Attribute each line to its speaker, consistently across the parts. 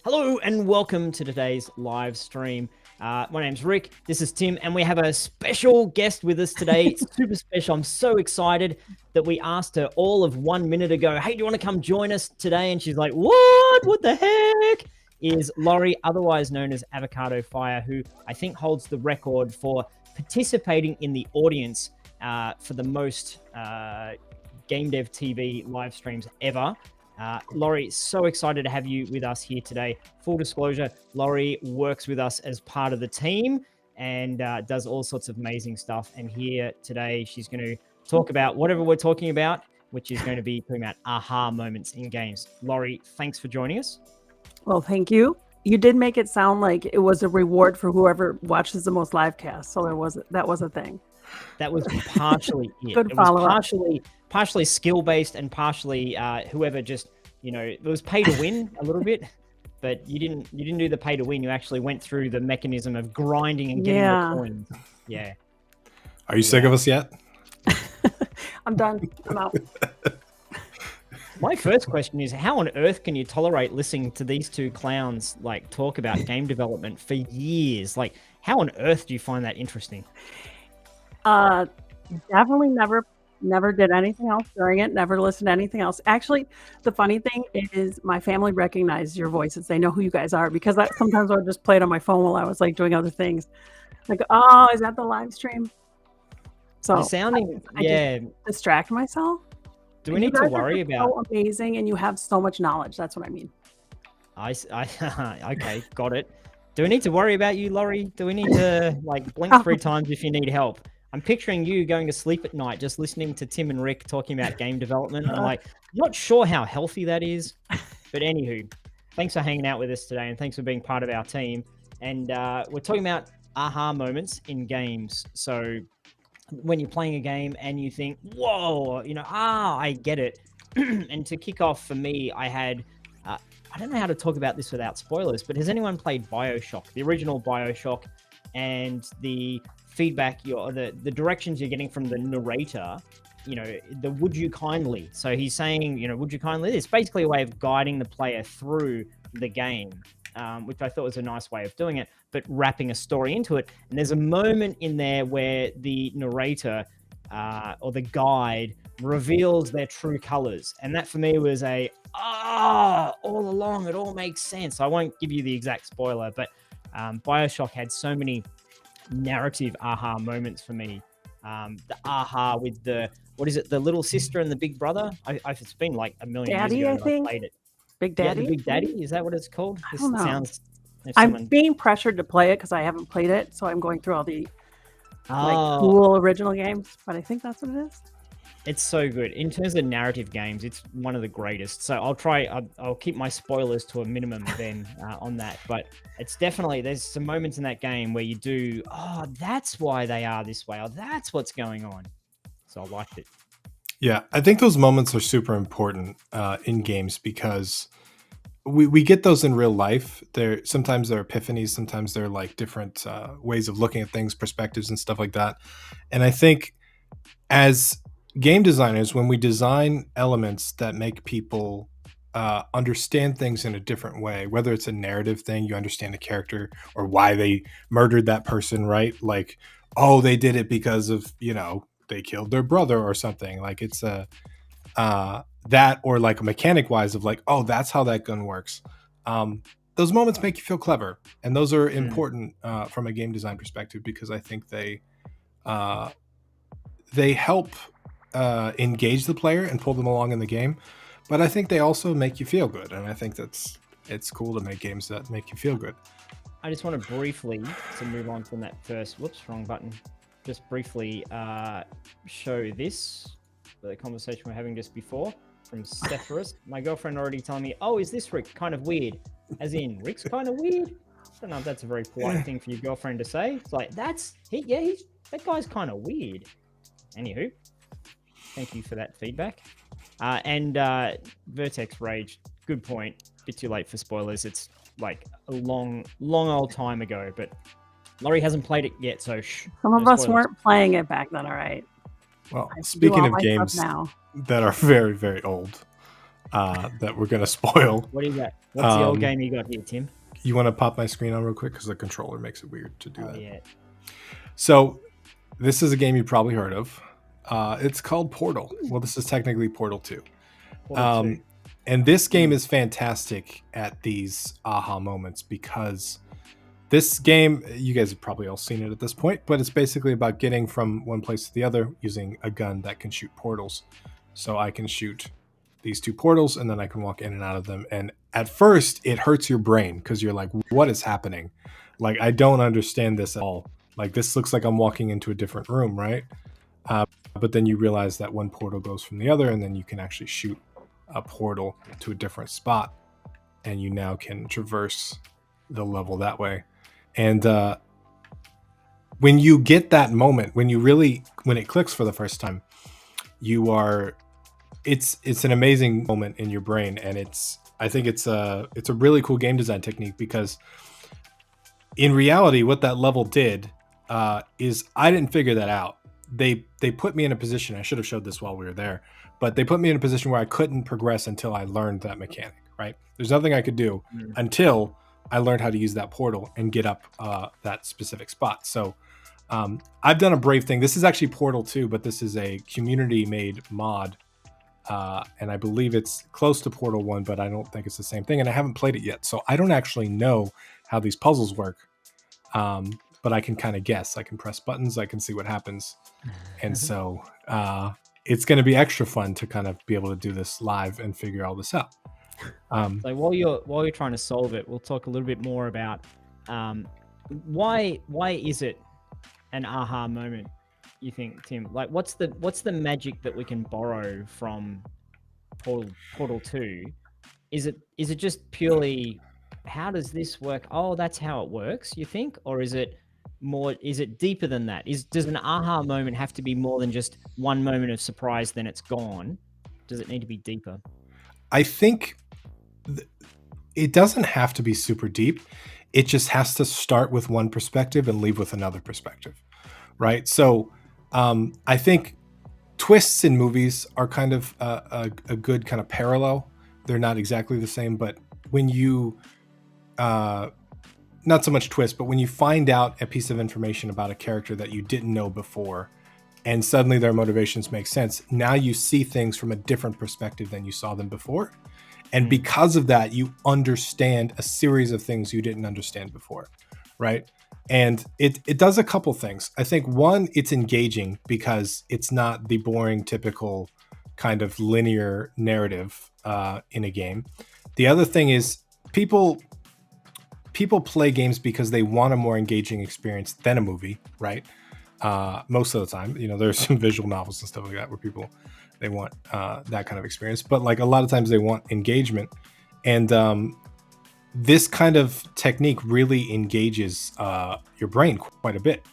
Speaker 1: Hello and welcome to today's live stream. My name's Rick, this is Tim, and we have a special guest with us today. It's super special. I'm so excited that we asked her all of 1 minute ago, hey, do you want to come join us today? And she's like, what the heck? Is Laurie, otherwise known as Avocado Fire, who I think holds the record for participating in the audience for the most GameDev.tv live streams ever. Laurie, so excited to have you with us here today. Full disclosure, Laurie works with us as part of the team and does all sorts of amazing stuff. And here today, she's going to talk about whatever we're talking about, which is going to be talking about aha moments in games. Laurie, thanks for joining us.
Speaker 2: Well, thank you. You did make it sound like it was a reward for whoever watches the most live casts. So that was a thing.
Speaker 1: That was partially it.
Speaker 2: Good
Speaker 1: It was
Speaker 2: follow-up.
Speaker 1: partially skill-based and partially whoever just, it was pay to win a little bit, but you didn't do the pay to win. You actually went through the mechanism of grinding and getting the coins. Yeah.
Speaker 3: Are you sick of us yet?
Speaker 2: I'm done. I'm out.
Speaker 1: My first question is, how on earth can you tolerate listening to these two clowns like talk about game development for years? Like, how on earth do you find that interesting?
Speaker 2: Definitely never did anything else during it. Never listened to anything else. Actually, the funny thing is my family recognized your voices. They know who you guys are because sometimes I would just play it on my phone while I was like doing other things. Like, oh, is that the live stream? So
Speaker 1: You're sounding,
Speaker 2: I just distract myself.
Speaker 1: Do we need to worry about?
Speaker 2: So amazing, and you have so much knowledge. That's what I mean.
Speaker 1: Okay, got it. Do we need to worry about you, Laurie? Do we need to like blink 3 times if you need help? I'm picturing you going to sleep at night just listening to Tim and Rick talking about game development. I'm like, not sure how healthy that is. But anywho, thanks for hanging out with us today and thanks for being part of our team. And we're talking about aha moments in games. So when you're playing a game and you think, whoa, I get it. And to kick off for me, I had, I don't know how to talk about this without spoilers, but has anyone played BioShock, the original BioShock, and the feedback, the directions you're getting from the narrator, the would you kindly. So he's saying, would you kindly, it's basically a way of guiding the player through the game, which I thought was a nice way of doing it, but wrapping a story into it. And there's a moment in there where the narrator or the guide reveals their true colors. And that for me was all along, it all makes sense. I won't give you the exact spoiler, but BioShock had so many narrative aha moments for me. The aha with the little sister and the big brother. It's been like a million
Speaker 2: Daddy,
Speaker 1: years ago
Speaker 2: I think.
Speaker 1: I played it.
Speaker 2: Big Daddy?
Speaker 1: Yeah, the Big Daddy? Is that what it's called?
Speaker 2: I don't know.
Speaker 1: Sounds,
Speaker 2: I'm being pressured to play it because I haven't played it, so I'm going through all the cool original games, but I think that's what it is.
Speaker 1: It's so good. In terms of narrative games, it's one of the greatest. So I'll keep my spoilers to a minimum then on that. But it's definitely, there's some moments in that game where you do, that's why they are this way, or that's what's going on. So I liked it.
Speaker 3: Yeah, I think those moments are super important in games because we get those in real life. Sometimes they're epiphanies, sometimes they're like different ways of looking at things, perspectives and stuff like that. And I think as game designers, when we design elements that make people understand things in a different way, whether it's a narrative thing, you understand a character or why they murdered that person, right? Like, they did it because of, they killed their brother or something. Like it's that, or like a mechanic wise of like, that's how that gun works. Those moments make you feel clever. And those are important from a game design perspective, because I think they help engage the player and pull them along in the game, but I think they also make you feel good, and I think it's cool to make games that make you feel good.
Speaker 1: I just want to briefly, to move on from that first, wrong button, just briefly show this, the conversation we're having just before from Sephiroth. My girlfriend already telling me, is this Rick kind of weird? As in, Rick's kind of weird? I don't know if that's a very polite thing for your girlfriend to say. It's like, that guy's kind of weird. Anywho, thank you for that feedback. And Vertex Rage, good point. Bit too late for spoilers. It's like a long old time ago, but Laurie hasn't played it yet, so
Speaker 2: some of us weren't playing it back then, all right?
Speaker 3: Well, speaking of games that are very, very old, that we're gonna spoil.
Speaker 1: What do you got? What's the old game you got here, Tim?
Speaker 3: You want to pop my screen on real quick because the controller makes it weird to do that.
Speaker 1: Yeah.
Speaker 3: So this is a game you probably heard of. It's called Portal. Well, this is technically Portal 2.
Speaker 1: Portal 2.
Speaker 3: And this game is fantastic at these aha moments because this game, you guys have probably all seen it at this point, but it's basically about getting from one place to the other using a gun that can shoot portals. So I can shoot these two portals and then I can walk in and out of them. And at first it hurts your brain because you're like, what is happening? Like, I don't understand this at all. Like, this looks like I'm walking into a different room, right? But then you realize that one portal goes from the other and then you can actually shoot a portal to a different spot and you now can traverse the level that way. And when you get that moment, when it clicks for the first time, it's an amazing moment in your brain. And I think it's a really cool game design technique because in reality, what that level did is I didn't figure that out. They put me in a position, I should have showed this while we were there, but they put me in a position where I couldn't progress until I learned that mechanic, right? There's nothing I could do until I learned how to use that portal and get up that specific spot. So I've done a brave thing. This is actually Portal 2, but this is a community-made mod. And I believe it's close to Portal 1, but I don't think it's the same thing. And I haven't played it yet. So I don't actually know how these puzzles work. But I can kind of guess. I can press buttons. I can see what happens. And so it's going to be extra fun to kind of be able to do this live and figure all this out.
Speaker 1: So while you're trying to solve it, we'll talk a little bit more about why is it an aha moment, you think, Tim? Like, what's the magic that we can borrow from Portal 2? Is it just purely, how does this work? Oh, that's how it works, you think? Or is it deeper than that? Does an aha moment have to be more than just one moment of surprise, then it's gone? Does it need to be deeper?
Speaker 3: I think it doesn't have to be super deep. It just has to start with one perspective and leave with another perspective, right? So I think twists in movies are kind of a good kind of parallel. They're not exactly the same, but when you not so much twist, but when you find out a piece of information about a character that you didn't know before and suddenly their motivations make sense, now you see things from a different perspective than you saw them before. And because of that, you understand a series of things you didn't understand before, right? And it does a couple things. I think one, it's engaging because it's not the boring, typical kind of linear narrative in a game. The other thing is people play games because they want a more engaging experience than a movie, right? Most of the time, there's some visual novels and stuff like that where they want that kind of experience, but like a lot of times they want engagement. And this kind of technique really engages your brain quite a bit.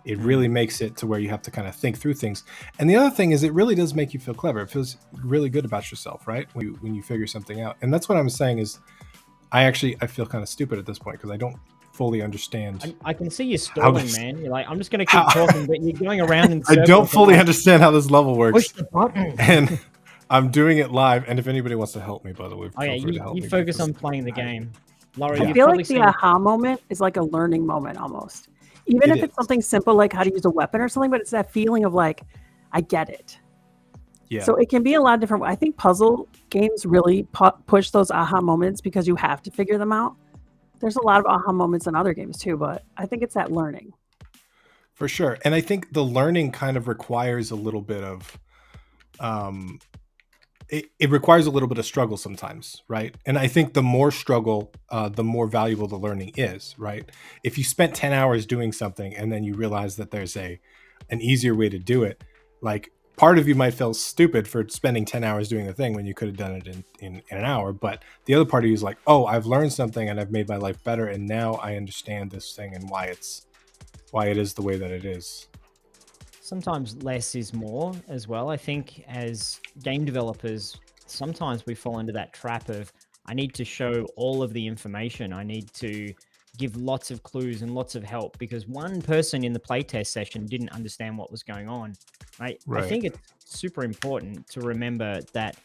Speaker 3: It really makes it to where you have to kind of think through things. And the other thing is it really does make you feel clever. It feels really good about yourself, right? When you figure something out. And that's what I'm saying is I feel kind of stupid at this point because I don't fully understand.
Speaker 1: I can see you stalling, man. You're like, I'm just going to keep talking, but you're going around in circles.
Speaker 3: I don't fully understand how this level works.
Speaker 1: Push the button.
Speaker 3: And I'm doing it live. And if anybody wants to help me, by the way,
Speaker 1: you focus on playing the game. Laurie,
Speaker 2: I feel like the aha moment is like a learning moment almost. Even if it's something simple like how to use a weapon or something, but it's that feeling of like, I get it.
Speaker 3: Yeah.
Speaker 2: So it can be a lot of different. I think puzzle games really push those aha moments because you have to figure them out. There's a lot of aha moments in other games too, but I think it's that learning.
Speaker 3: For sure. And I think the learning kind of requires a little bit of, it requires a little bit of struggle sometimes, right? And I think the more struggle, the more valuable the learning is, right? If you spent 10 hours doing something and then you realize that there's an easier way to do it, like, part of you might feel stupid for spending 10 hours doing the thing when you could have done it in an hour. But the other part of you is like, oh, I've learned something and I've made my life better. And now I understand this thing and why it is the way that it is.
Speaker 1: Sometimes less is more as well. I think as game developers, sometimes we fall into that trap of, I need to show all of the information. I need to give lots of clues and lots of help because one person in the playtest session didn't understand what was going on. Right? I think it's super important to remember that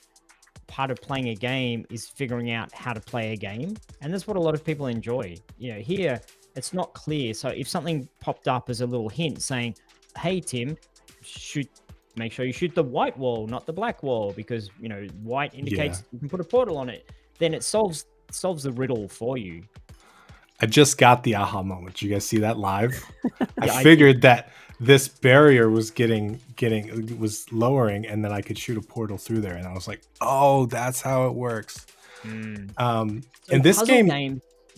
Speaker 1: part of playing a game is figuring out how to play a game, and that's what a lot of people enjoy. Here it's not clear. So if something popped up as a little hint saying, "Hey Tim, make sure you shoot the white wall, not the black wall, because white indicates you can put a portal on it," then it solves the riddle for you.
Speaker 3: I just got the aha moment. You guys see that live?
Speaker 1: Yeah,
Speaker 3: I figured that this barrier was was lowering, and then I could shoot a portal through there, and I was like, "Oh, that's how it works."
Speaker 1: So
Speaker 3: in this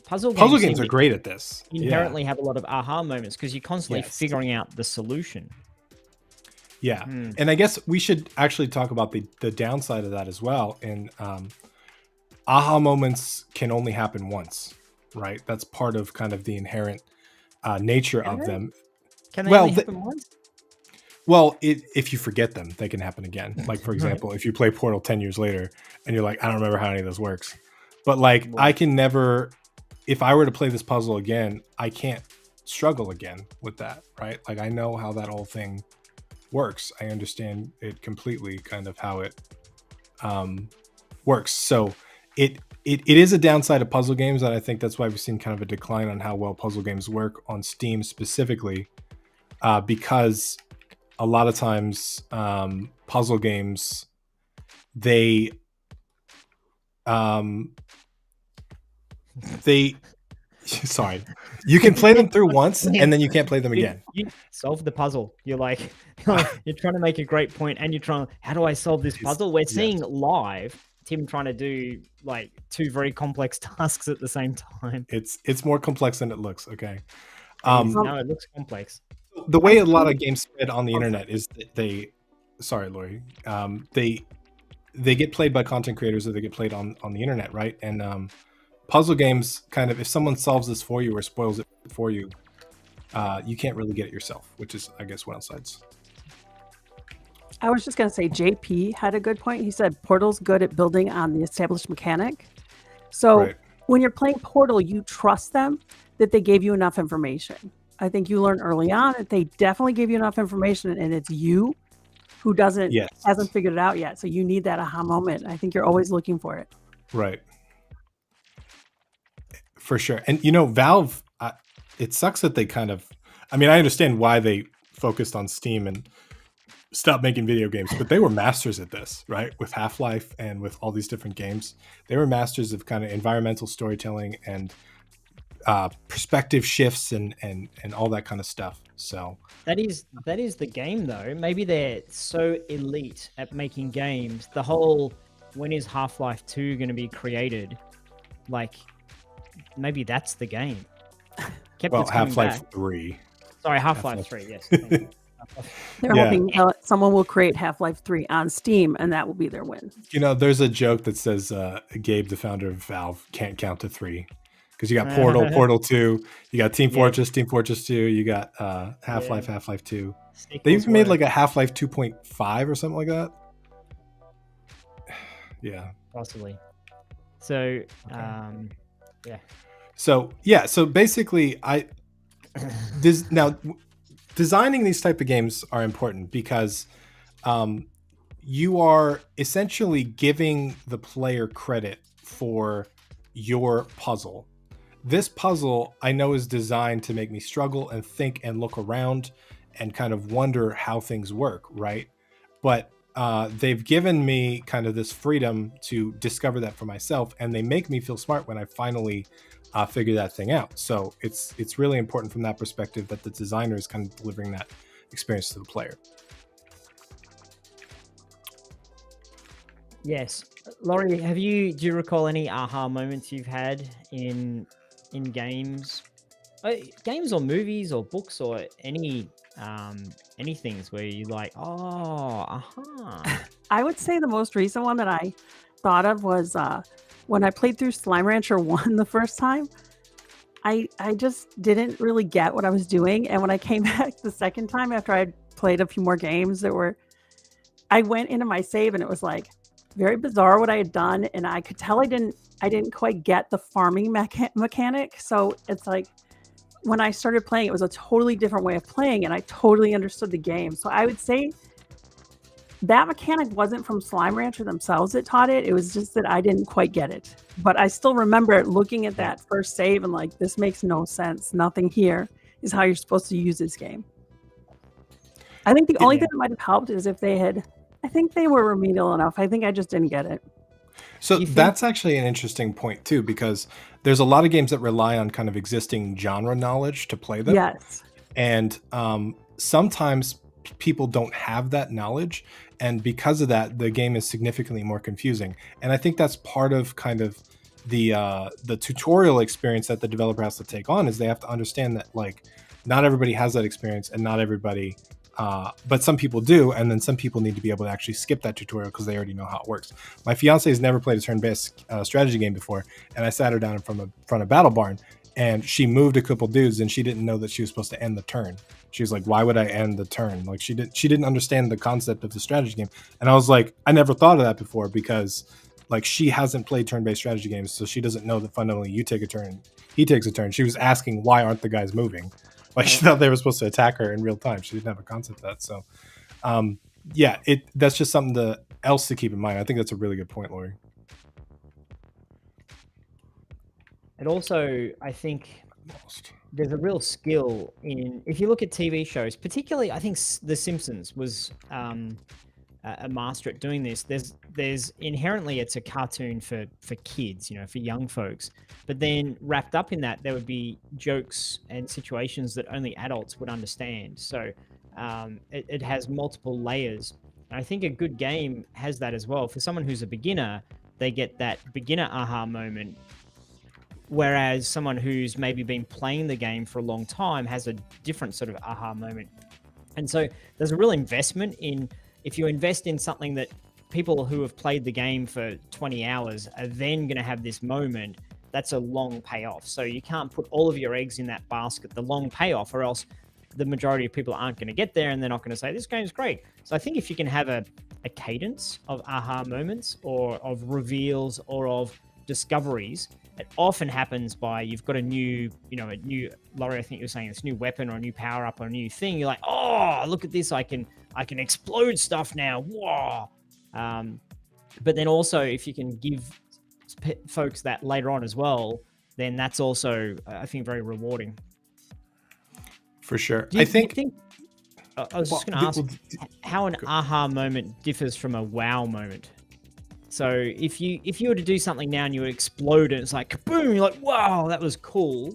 Speaker 1: puzzle
Speaker 3: games are great at this.
Speaker 1: Inherently have a lot of aha moments because you're constantly figuring out the solution.
Speaker 3: Yeah, and I guess we should actually talk about the downside of that as well. And aha moments can only happen once, right? That's part of kind of the inherent nature of them.
Speaker 1: Can they only happen once?
Speaker 3: Well, if you forget them, they can happen again. Like, for example, if you play Portal 10 years later and you're like, I don't remember how any of this works. But like, I can never, if I were to play this puzzle again, I can't struggle again with that, right? Like, I know how that whole thing works. I understand it completely, kind of how it works. So it is a downside of puzzle games, and I think that's why we've seen kind of a decline on how well puzzle games work on Steam specifically, because a lot of times puzzle games, they sorry, you can play them through once and then you can't play them again.
Speaker 1: You solve the puzzle. You're like, you're trying to make a great point, and you're trying, how do I solve this puzzle? We're seeing live Tim trying to do like two very complex tasks at the same time.
Speaker 3: It's more complex than it looks. Okay.
Speaker 1: No, it looks complex.
Speaker 3: The way a lot of games spread on the internet is that sorry, Laurie, they get played by content creators, or they get played on the internet, right? And puzzle games, kind of, if someone solves this for you or spoils it for you, you can't really get it yourself, which is, I guess, one of the sides.
Speaker 2: I was just going to say, JP had a good point. He said Portal's good at building on the established mechanic. So when you're playing Portal, you trust them that they gave you enough information. I think you learn early on that they definitely gave you enough information, and it's you who hasn't figured it out yet. So you need that aha moment. I think you're always looking for it.
Speaker 3: Right. For sure. And, Valve, it sucks that they kind of, I mean, I understand why they focused on Steam and stopped making video games, but they were masters at this, right? With Half-Life and with all these different games. They were masters of kind of environmental storytelling and perspective shifts and all that kind of stuff. So
Speaker 1: that is the game, though. Maybe they're so elite at making games. The whole, when is Half-Life 2 going to be created? Like, maybe that's the game.
Speaker 3: Half-Life 3.
Speaker 1: Sorry, Half-Life 3, yes.
Speaker 2: They're hoping someone will create Half-Life 3 on Steam, and that will be their win.
Speaker 3: There's a joke that says Gabe, the founder of Valve, can't count to 3. Because you got Portal, Portal 2, you got Team Fortress, Team Fortress 2, you got Half-Life, Half-Life 2. They even made like a Half-Life 2.5 or something like that. Yeah.
Speaker 1: Possibly. So,
Speaker 3: So basically, designing these type of games are important because you are essentially giving the player credit for your puzzle. This puzzle, I know, is designed to make me struggle and think and look around and kind of wonder how things work, right? But they've given me kind of this freedom to discover that for myself, and they make me feel smart when I finally figure that thing out. So it's really important from that perspective that the designer is kind of delivering that experience to the player.
Speaker 1: Yes. Laurie, do you recall any aha moments you've had in games? Games or movies or books or any things where you like,
Speaker 2: I would say the most recent one that I thought of was when I played through Slime Rancher 1 the first time. I just didn't really get what I was doing, and when I came back the second time after I had played a few more games, I went into my save and it was like very bizarre what I had done, and I could tell I didn't quite get the farming mechanic. So it's like when I started playing, it was a totally different way of playing, and I totally understood the game. So I would say that mechanic wasn't from Slime Rancher themselves that taught it. It was just that I didn't quite get it. But I still remember looking at that first save and like, this makes no sense. Nothing here is how you're supposed to use this game. I think the only thing that might have helped is if I think they were remedial enough. I think I just didn't get it.
Speaker 3: So that's actually an interesting point too, because there's a lot of games that rely on kind of existing genre knowledge to play them.
Speaker 2: Yes.
Speaker 3: And sometimes people don't have that knowledge, and because of that, the game is significantly more confusing. And I think that's part of kind of the tutorial experience that the developer has to take on, is they have to understand that like not everybody has that experience, and not everybody but some people do, and then some people need to be able to actually skip that tutorial because they already know how it works. My fiance has never played a turn-based strategy game before, and I sat her down in front of Battle Barn, and she moved a couple dudes, and she didn't know that she was supposed to end the turn. She was like, "Why would I end the turn?" Like she didn't understand the concept of the strategy game, and I was like, I never thought of that before, because like she hasn't played turn-based strategy games, so she doesn't know that fundamentally you take a turn, he takes a turn. She was asking, why aren't the guys moving? Like she thought they were supposed to attack her in real time. She didn't have a concept of that. So, that's just something else to keep in mind. I think that's a really good point, Laurie.
Speaker 1: And also, I think there's a real skill in, if you look at TV shows, particularly, I think The Simpsons was a master at doing this. There's inherently, it's a cartoon for kids, for young folks, but then wrapped up in that, there would be jokes and situations that only adults would understand. So it has multiple layers. And I think a good game has that as well. For someone who's a beginner, they get that beginner aha moment, whereas someone who's maybe been playing the game for a long time has a different sort of aha moment. And so there's a real investment in, if you invest in something that people who have played the game for 20 hours are then going to have this moment, that's a long payoff. So you can't put all of your eggs in that basket, the long payoff, or else the majority of people aren't going to get there and they're not going to say, this game's great. So I think if you can have a cadence of aha moments, or of reveals, or of discoveries, it often happens by, you've got a new, Laurie, I think you're saying this new weapon or a new power up or a new thing. You're like, oh, look at this. I can explode stuff now. Whoa. But then also, if you can give folks that later on as well, then that's also, I think, very rewarding.
Speaker 3: For sure.
Speaker 1: I was just going to ask how an aha moment differs from a wow moment. So if you were to do something now and you would explode and it's like kaboom, you're like, wow, that was cool.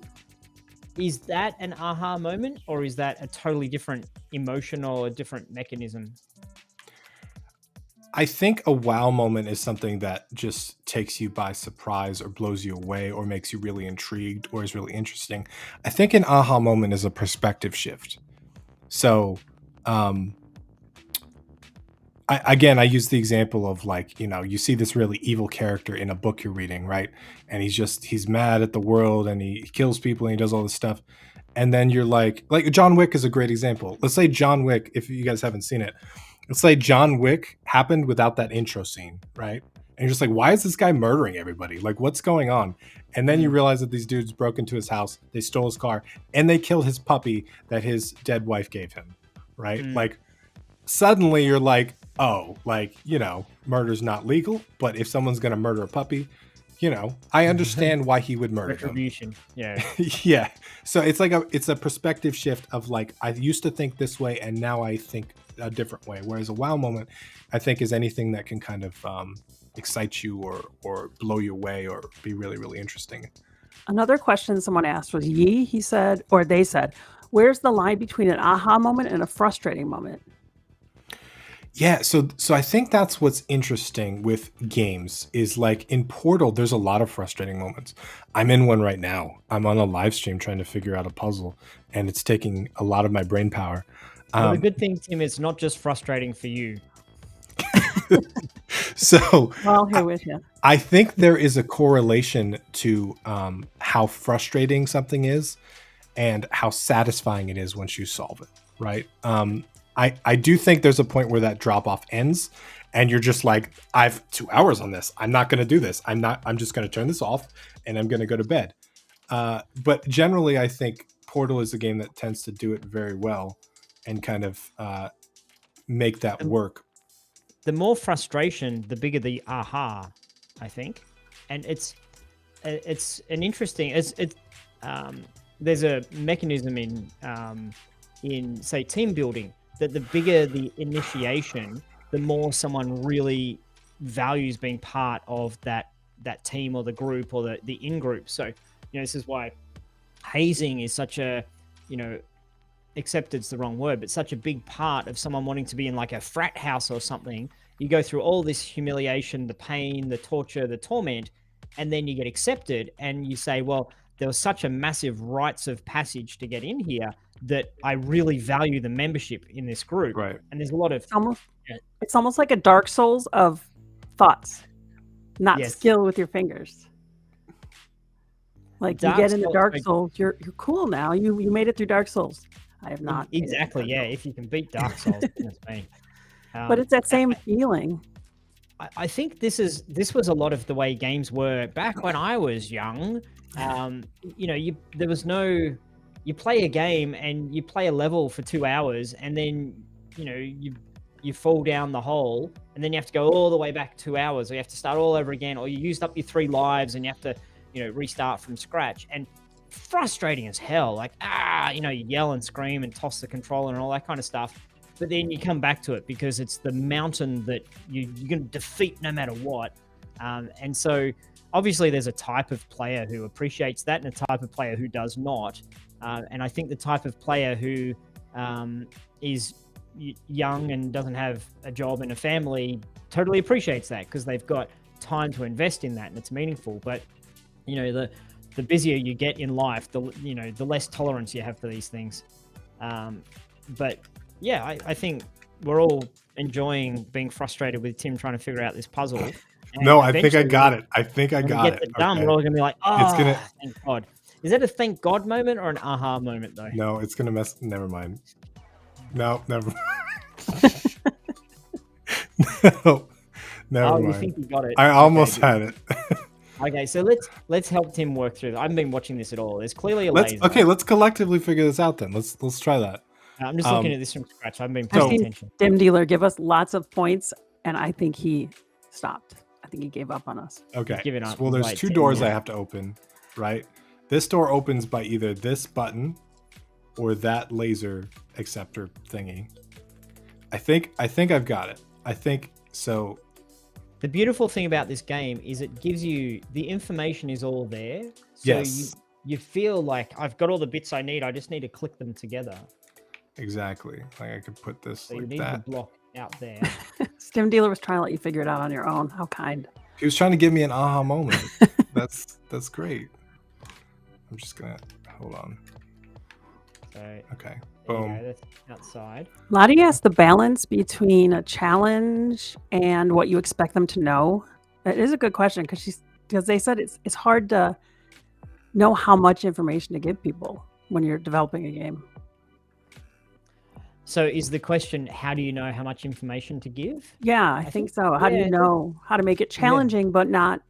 Speaker 1: Is that an aha moment, or is that a totally different emotion or a different mechanism?
Speaker 3: I think a wow moment is something that just takes you by surprise, or blows you away, or makes you really intrigued, or is really interesting. I think an aha moment is a perspective shift. So, I use the example of like, you see this really evil character in a book you're reading, right? And he's mad at the world, and he kills people, and he does all this stuff. And then you're like John Wick is a great example. Let's say John Wick, if you guys haven't seen it, let's say John Wick happened without that intro scene, right? And you're just like, why is this guy murdering everybody? Like, what's going on? And then you realize that these dudes broke into his house, they stole his car, and they killed his puppy that his dead wife gave him, right? Like, suddenly you're like, oh, like, murder's not legal, but if someone's going to murder a puppy, I understand why he would murder
Speaker 1: Retribution.
Speaker 3: them.
Speaker 1: Yeah.
Speaker 3: Yeah. So it's like it's a perspective shift of like, I used to think this way, and now I think a different way. Whereas a wow moment, I think, is anything that can kind of excite you, or blow you away, or be really, really interesting.
Speaker 2: Another question someone asked was, they said, where's the line between an aha moment and a frustrating moment?
Speaker 3: Yeah, so I think that's what's interesting with games, is like in Portal, there's a lot of frustrating moments. I'm in one right now. I'm on a live stream trying to figure out a puzzle, and it's taking a lot of my brain power.
Speaker 1: Well, the good thing, Tim, it's not just frustrating for you.
Speaker 3: So
Speaker 2: well, here with you.
Speaker 3: I think there is a correlation to how frustrating something is and how satisfying it is once you solve it, right? I do think there's a point where that drop off ends, and you're just like, I've 2 hours on this. I'm not going to do this. I'm just going to turn this off, and I'm going to go to bed. But generally, I think Portal is a game that tends to do it very well, and kind of make that work.
Speaker 1: the more frustration, the bigger the aha, I think. And it's an interesting, there's a mechanism in say team building that the bigger the initiation, the more someone really values being part of that team or the group or the in-group. So, this is why hazing is such a, accepted's the wrong word, but such a big part of someone wanting to be in like a frat house or something. You go through all this humiliation, the pain, the torture, the torment, and then you get accepted and you say, well, there was such a massive rites of passage to get in here that I really value the membership in this group.
Speaker 3: Right.
Speaker 1: And there's a lot of...
Speaker 2: It's almost like a Dark Souls of thoughts, not
Speaker 1: Yes.
Speaker 2: skill with your fingers. Like
Speaker 1: Dark
Speaker 2: you get into
Speaker 1: Souls,
Speaker 2: Dark
Speaker 1: like-
Speaker 2: Souls, you're cool now. You made it through Dark Souls. I have not. made it through
Speaker 1: Exactly,
Speaker 2: Dark
Speaker 1: yeah.
Speaker 2: Souls.
Speaker 1: If you can beat Dark Souls, then it's me.
Speaker 2: But it's that same feeling.
Speaker 1: I think this was a lot of the way games were back when I was young. There was no... You play a game and you play a level for 2 hours, and then you fall down the hole, and then you have to go all the way back 2 hours, or you have to start all over again, or you used up your 3 lives and you have to restart from scratch. And frustrating as hell. Like you yell and scream and toss the controller and all that kind of stuff. But then you come back to it because it's the mountain that you're going to defeat no matter what. And so obviously there's a type of player who appreciates that and a type of player who does not. And I think the type of player who is young and doesn't have a job and a family totally appreciates that because they've got time to invest in that and it's meaningful. But, the busier you get in life, the less tolerance you have for these things. But yeah, I think we're all enjoying being frustrated with Tim trying to figure out this puzzle. And
Speaker 3: No, I think I
Speaker 1: eventually,
Speaker 3: got it. I think I
Speaker 1: when we
Speaker 3: got
Speaker 1: get
Speaker 3: it.
Speaker 1: it done,
Speaker 3: Okay.
Speaker 1: we're all gonna be like, oh,
Speaker 3: gonna-
Speaker 1: thank God. Is that a thank God moment or an aha moment though?
Speaker 3: No, it's gonna mess. Never mind. No, never. No, never
Speaker 1: You
Speaker 3: mind.
Speaker 1: think you got it?
Speaker 3: I almost
Speaker 1: Okay,
Speaker 3: had it.
Speaker 1: Okay, so let's help Tim work through that. I haven't been watching this at all. There's clearly a
Speaker 3: Let's
Speaker 1: laser.
Speaker 3: let's collectively figure this out then. Let's try that.
Speaker 1: I'm just looking at this from scratch. I haven't been
Speaker 2: I've
Speaker 1: paying
Speaker 2: seen
Speaker 1: attention.
Speaker 2: Dim Dealer give us lots of points, and I think he stopped. I think he gave up on us.
Speaker 3: Okay.
Speaker 1: Give it up.
Speaker 3: Well, there's
Speaker 1: Like
Speaker 3: 2
Speaker 1: 10
Speaker 3: doors I
Speaker 1: minutes.
Speaker 3: have to open, right? This door opens by either this button or that laser acceptor thingy. I think I've got it. I think so.
Speaker 1: The beautiful thing about this game is it gives you the information is all there. So
Speaker 3: Yes.
Speaker 1: you feel like I've got all the bits I need. I just need to click them together.
Speaker 3: Exactly. Like I could put this
Speaker 1: So you
Speaker 3: like
Speaker 1: need
Speaker 3: that.
Speaker 1: the block out there.
Speaker 2: Dim Dealer was trying to let you figure it out on your own. How kind.
Speaker 3: He was trying to give me an aha moment. That's great. I'm just gonna hold on.
Speaker 1: So
Speaker 3: Okay.
Speaker 1: there you
Speaker 3: Boom.
Speaker 1: go, that's outside.
Speaker 2: Lottie asked the balance between a challenge and what you expect them to know. That is a good question because they said it's hard to know how much information to give people when you're developing a game.
Speaker 1: So is the question, how do you know how much information to give?
Speaker 2: Yeah, I think so. How do
Speaker 1: yeah,
Speaker 2: you know how to make it challenging but not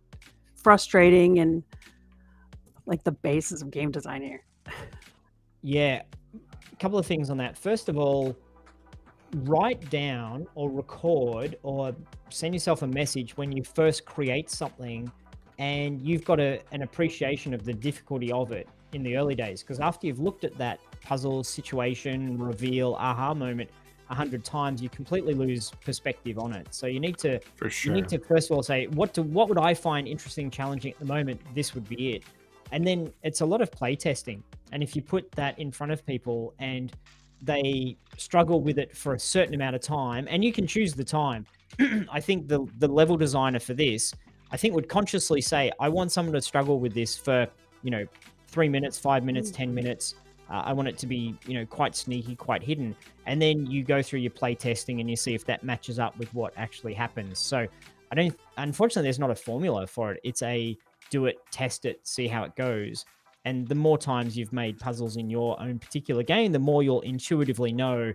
Speaker 2: frustrating and like the basis of game design here?
Speaker 1: Yeah, a couple of things on that. First of all, write down or record or send yourself a message when you first create something and you've got an appreciation of the difficulty of it in the early days. Because after you've looked at that puzzle, situation, reveal, aha moment 100 times, you completely lose perspective on it. So you need to
Speaker 3: For sure.
Speaker 1: You need to first of all say, what would I find interesting, challenging at the moment? This would be it. And then it's a lot of play testing. And if you put that in front of people and they struggle with it for a certain amount of time, and you can choose the time, I think the level designer for this, I think would consciously say, I want someone to struggle with this for, 3 minutes, 5 minutes, 10 minutes. I want it to be, quite sneaky, quite hidden. And then you go through your play testing and you see if that matches up with what actually happens. So unfortunately, there's not a formula for it. It's a do it, test it, see how it goes. And the more times you've made puzzles in your own particular game, the more you'll intuitively know,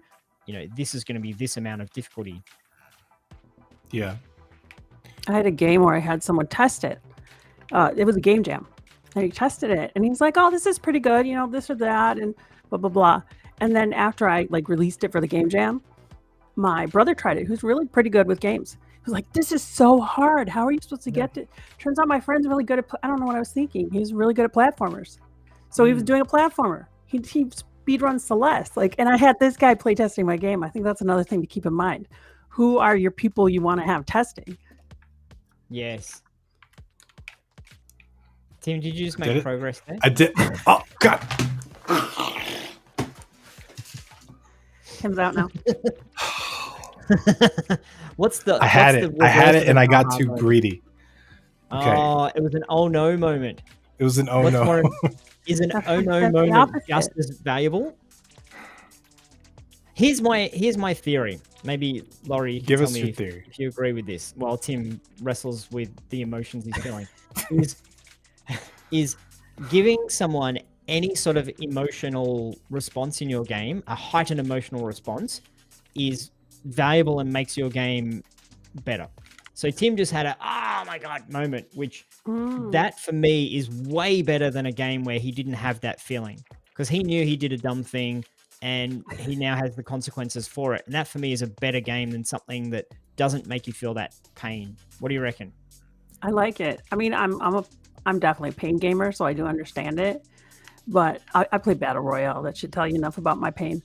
Speaker 1: this is going to be this amount of difficulty.
Speaker 3: Yeah.
Speaker 2: I had a game where I had someone test it. It was a game jam. And he tested it and he's like, oh, this is pretty good, this or that, and blah, blah, blah. And then after I released it for the game jam, my brother tried it, who's really pretty good with games. He was like, "This is so hard. How are you supposed to get to?" Turns out my friend's really good at. I don't know what I was thinking. He's really good at platformers, so he was doing a platformer. He speedrun Celeste, like, and I had this guy play testing my game. I think that's another thing to keep in mind. Who are your people you want to have testing?
Speaker 1: Yes. Tim, did you just make progress there?
Speaker 3: I did. Oh God.
Speaker 2: Tim's out now.
Speaker 3: I had it, and I got too greedy. Okay.
Speaker 1: Oh, it was an oh no moment.
Speaker 3: It was an oh no.
Speaker 1: Is an oh no moment just as valuable? Here's my theory. Maybe Laurie, you can
Speaker 3: give
Speaker 1: tell
Speaker 3: us
Speaker 1: me
Speaker 3: your theory
Speaker 1: if you agree with this. While Tim wrestles with the emotions he's feeling, is giving someone any sort of emotional response in your game, a heightened emotional response, is valuable and makes your game better. So Tim just had a oh my god moment, which that for me is way better than a game where he didn't have that feeling, because he knew he did a dumb thing and he now has the consequences for it. And that for me is a better game than something that doesn't make you feel that pain. What do you reckon?
Speaker 2: I like it. I mean, I'm definitely a pain gamer, so I do understand it. But I play Battle Royale. That should tell you enough about my pain.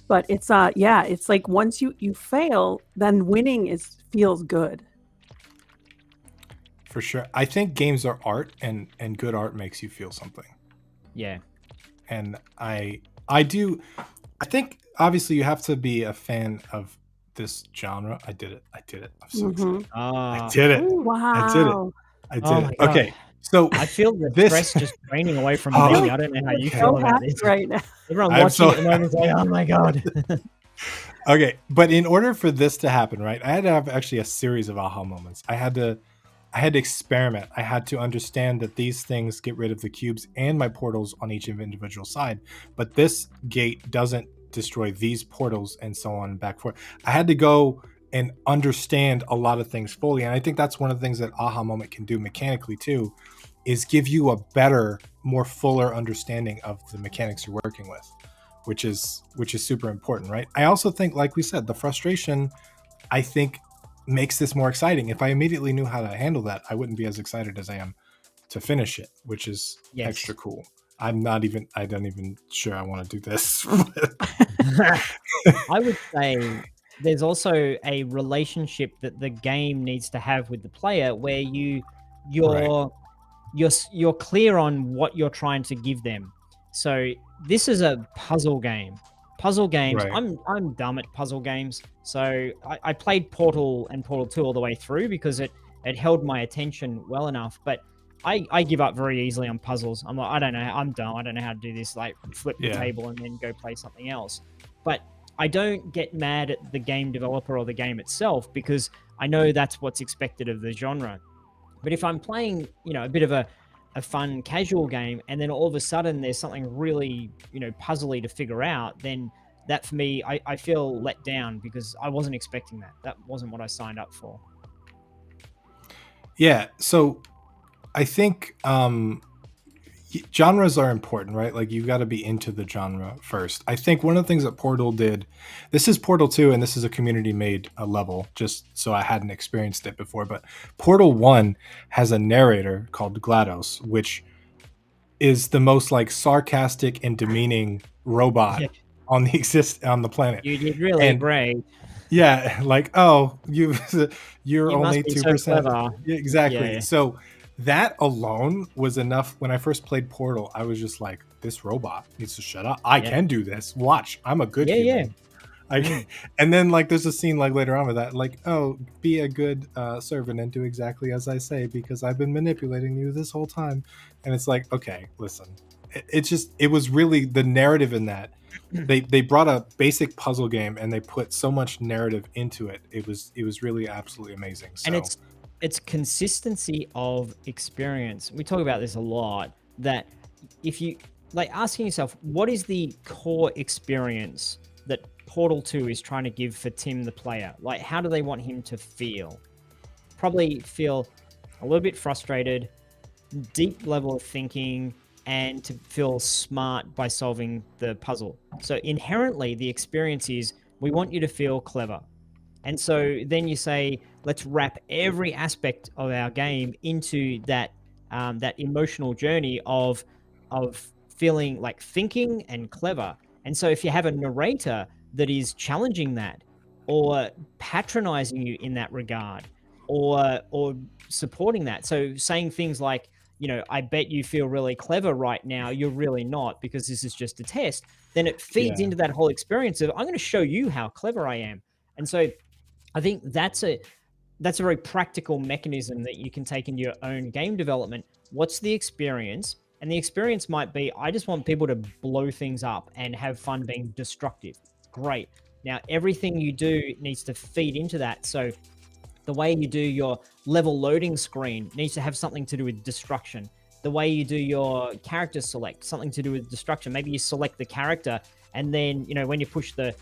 Speaker 2: But it's it's like once you fail, then winning feels good.
Speaker 3: For sure. I think games are art, and good art makes you feel something.
Speaker 1: Yeah.
Speaker 3: And I think obviously you have to be a fan of this genre. I did it. I'm so excited. I did it.
Speaker 2: Ooh, wow.
Speaker 3: I did it. Okay. So
Speaker 1: I feel the stress just draining away from me. I don't know how you feel about this
Speaker 2: right now.
Speaker 1: Everyone watching at the moment is like, oh my god.
Speaker 3: Okay, but in order for this to happen, right, I had to have actually a series of aha moments. I had to experiment. I had to understand that these things get rid of the cubes and my portals on each individual side, but this gate doesn't destroy these portals and so on and back forth. I had to go and understand a lot of things fully, and I think that's one of the things that aha moment can do mechanically too, is give you a better, more fuller understanding of the mechanics you're working with, which is super important, right? I also think, like we said, the frustration, I think, makes this more exciting. If I immediately knew how to handle that, I wouldn't be as excited as I am to finish it, which is extra cool. I don't even sure I want to do this.
Speaker 1: I would say there's also a relationship that the game needs to have with the player where you're clear on what you're trying to give them. So this is a puzzle game. Puzzle games, right. I'm dumb at puzzle games. So I played Portal and Portal 2 all the way through because it held my attention well enough. But I give up very easily on puzzles. I'm like, I don't know, I'm dumb. I don't know how to do this. Like flip the table and then go play something else. But I don't get mad at the game developer or the game itself because I know that's what's expected of the genre. But if I'm playing, a bit of a fun casual game and then all of a sudden there's something really, puzzly to figure out, then that for me, I feel let down because I wasn't expecting that. That wasn't what I signed up for.
Speaker 3: Yeah. So I think genres are important, right? Like you got to be into the genre first. I think one of the things that Portal did, this is Portal 2 and this is a community made level, just so I hadn't experienced it before, but Portal 1 has a narrator called GLaDOS, which is the most like sarcastic and demeaning robot on the planet.
Speaker 1: You did really great.
Speaker 3: Yeah, like, oh, you're only 2%.
Speaker 1: So
Speaker 3: exactly. Yeah. So that alone was enough. When I first played Portal, I was just like, this robot needs to shut up. I can do this. Watch, I'm a good human. And then like there's a scene like later on with that, like, oh, be a good servant and do exactly as I say because I've been manipulating you this whole time. And it's like, okay, listen, it was really the narrative in that. They brought a basic puzzle game and they put so much narrative into it. It was really absolutely amazing. So.
Speaker 1: And it's consistency of experience. We talk about this a lot, that if you like asking yourself, what is the core experience that Portal 2 is trying to give for Tim the player? Like, how do they want him to feel? Probably feel a little bit frustrated, deep level of thinking, and to feel smart by solving the puzzle. So inherently, the experience is we want you to feel clever. And so then you say, let's wrap every aspect of our game into that that emotional journey of feeling like thinking and clever. And so if you have a narrator that is challenging that, or patronizing you in that regard, or supporting that, so saying things like, I bet you feel really clever right now, you're really not, because this is just a test, then it feeds into that whole experience of, I'm going to show you how clever I am. And so I think that's a very practical mechanism that you can take into your own game development. What's the experience? And the experience might be, I just want people to blow things up and have fun being destructive. Great. Now, everything you do needs to feed into that. So the way you do your level loading screen needs to have something to do with destruction. The way you do your character select, something to do with destruction. Maybe you select the character, and then, when you push the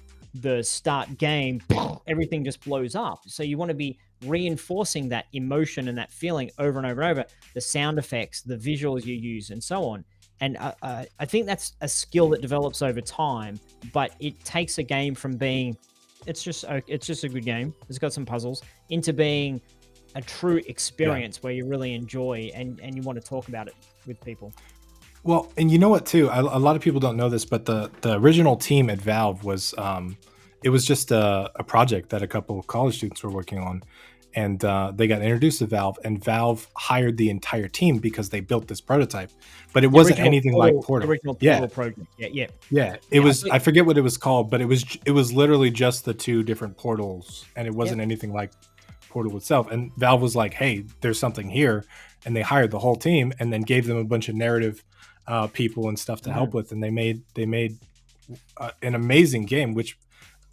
Speaker 1: start game, everything just blows up. So you want to be reinforcing that emotion and that feeling over and over and over, the sound effects, the visuals you use, and so on. And I think that's a skill that develops over time, but it takes a game from being, it's just a good game, it's got some puzzles, into being a true experience where you really enjoy and you want to talk about it with people.
Speaker 3: Well, and you know what too? A lot of people don't know this, but the original team at Valve was it was just a project that a couple of college students were working on, and they got introduced to Valve, and Valve hired the entire team because they built this prototype. But it wasn't anything like Portal.
Speaker 1: The original Portal project. Yeah.
Speaker 3: It was. I forget what it was called, but it was literally just the two different portals, and it wasn't anything like Portal itself. And Valve was like, "Hey, there's something here," and they hired the whole team, and then gave them a bunch of narrative people and stuff to help with, and they made an amazing game, which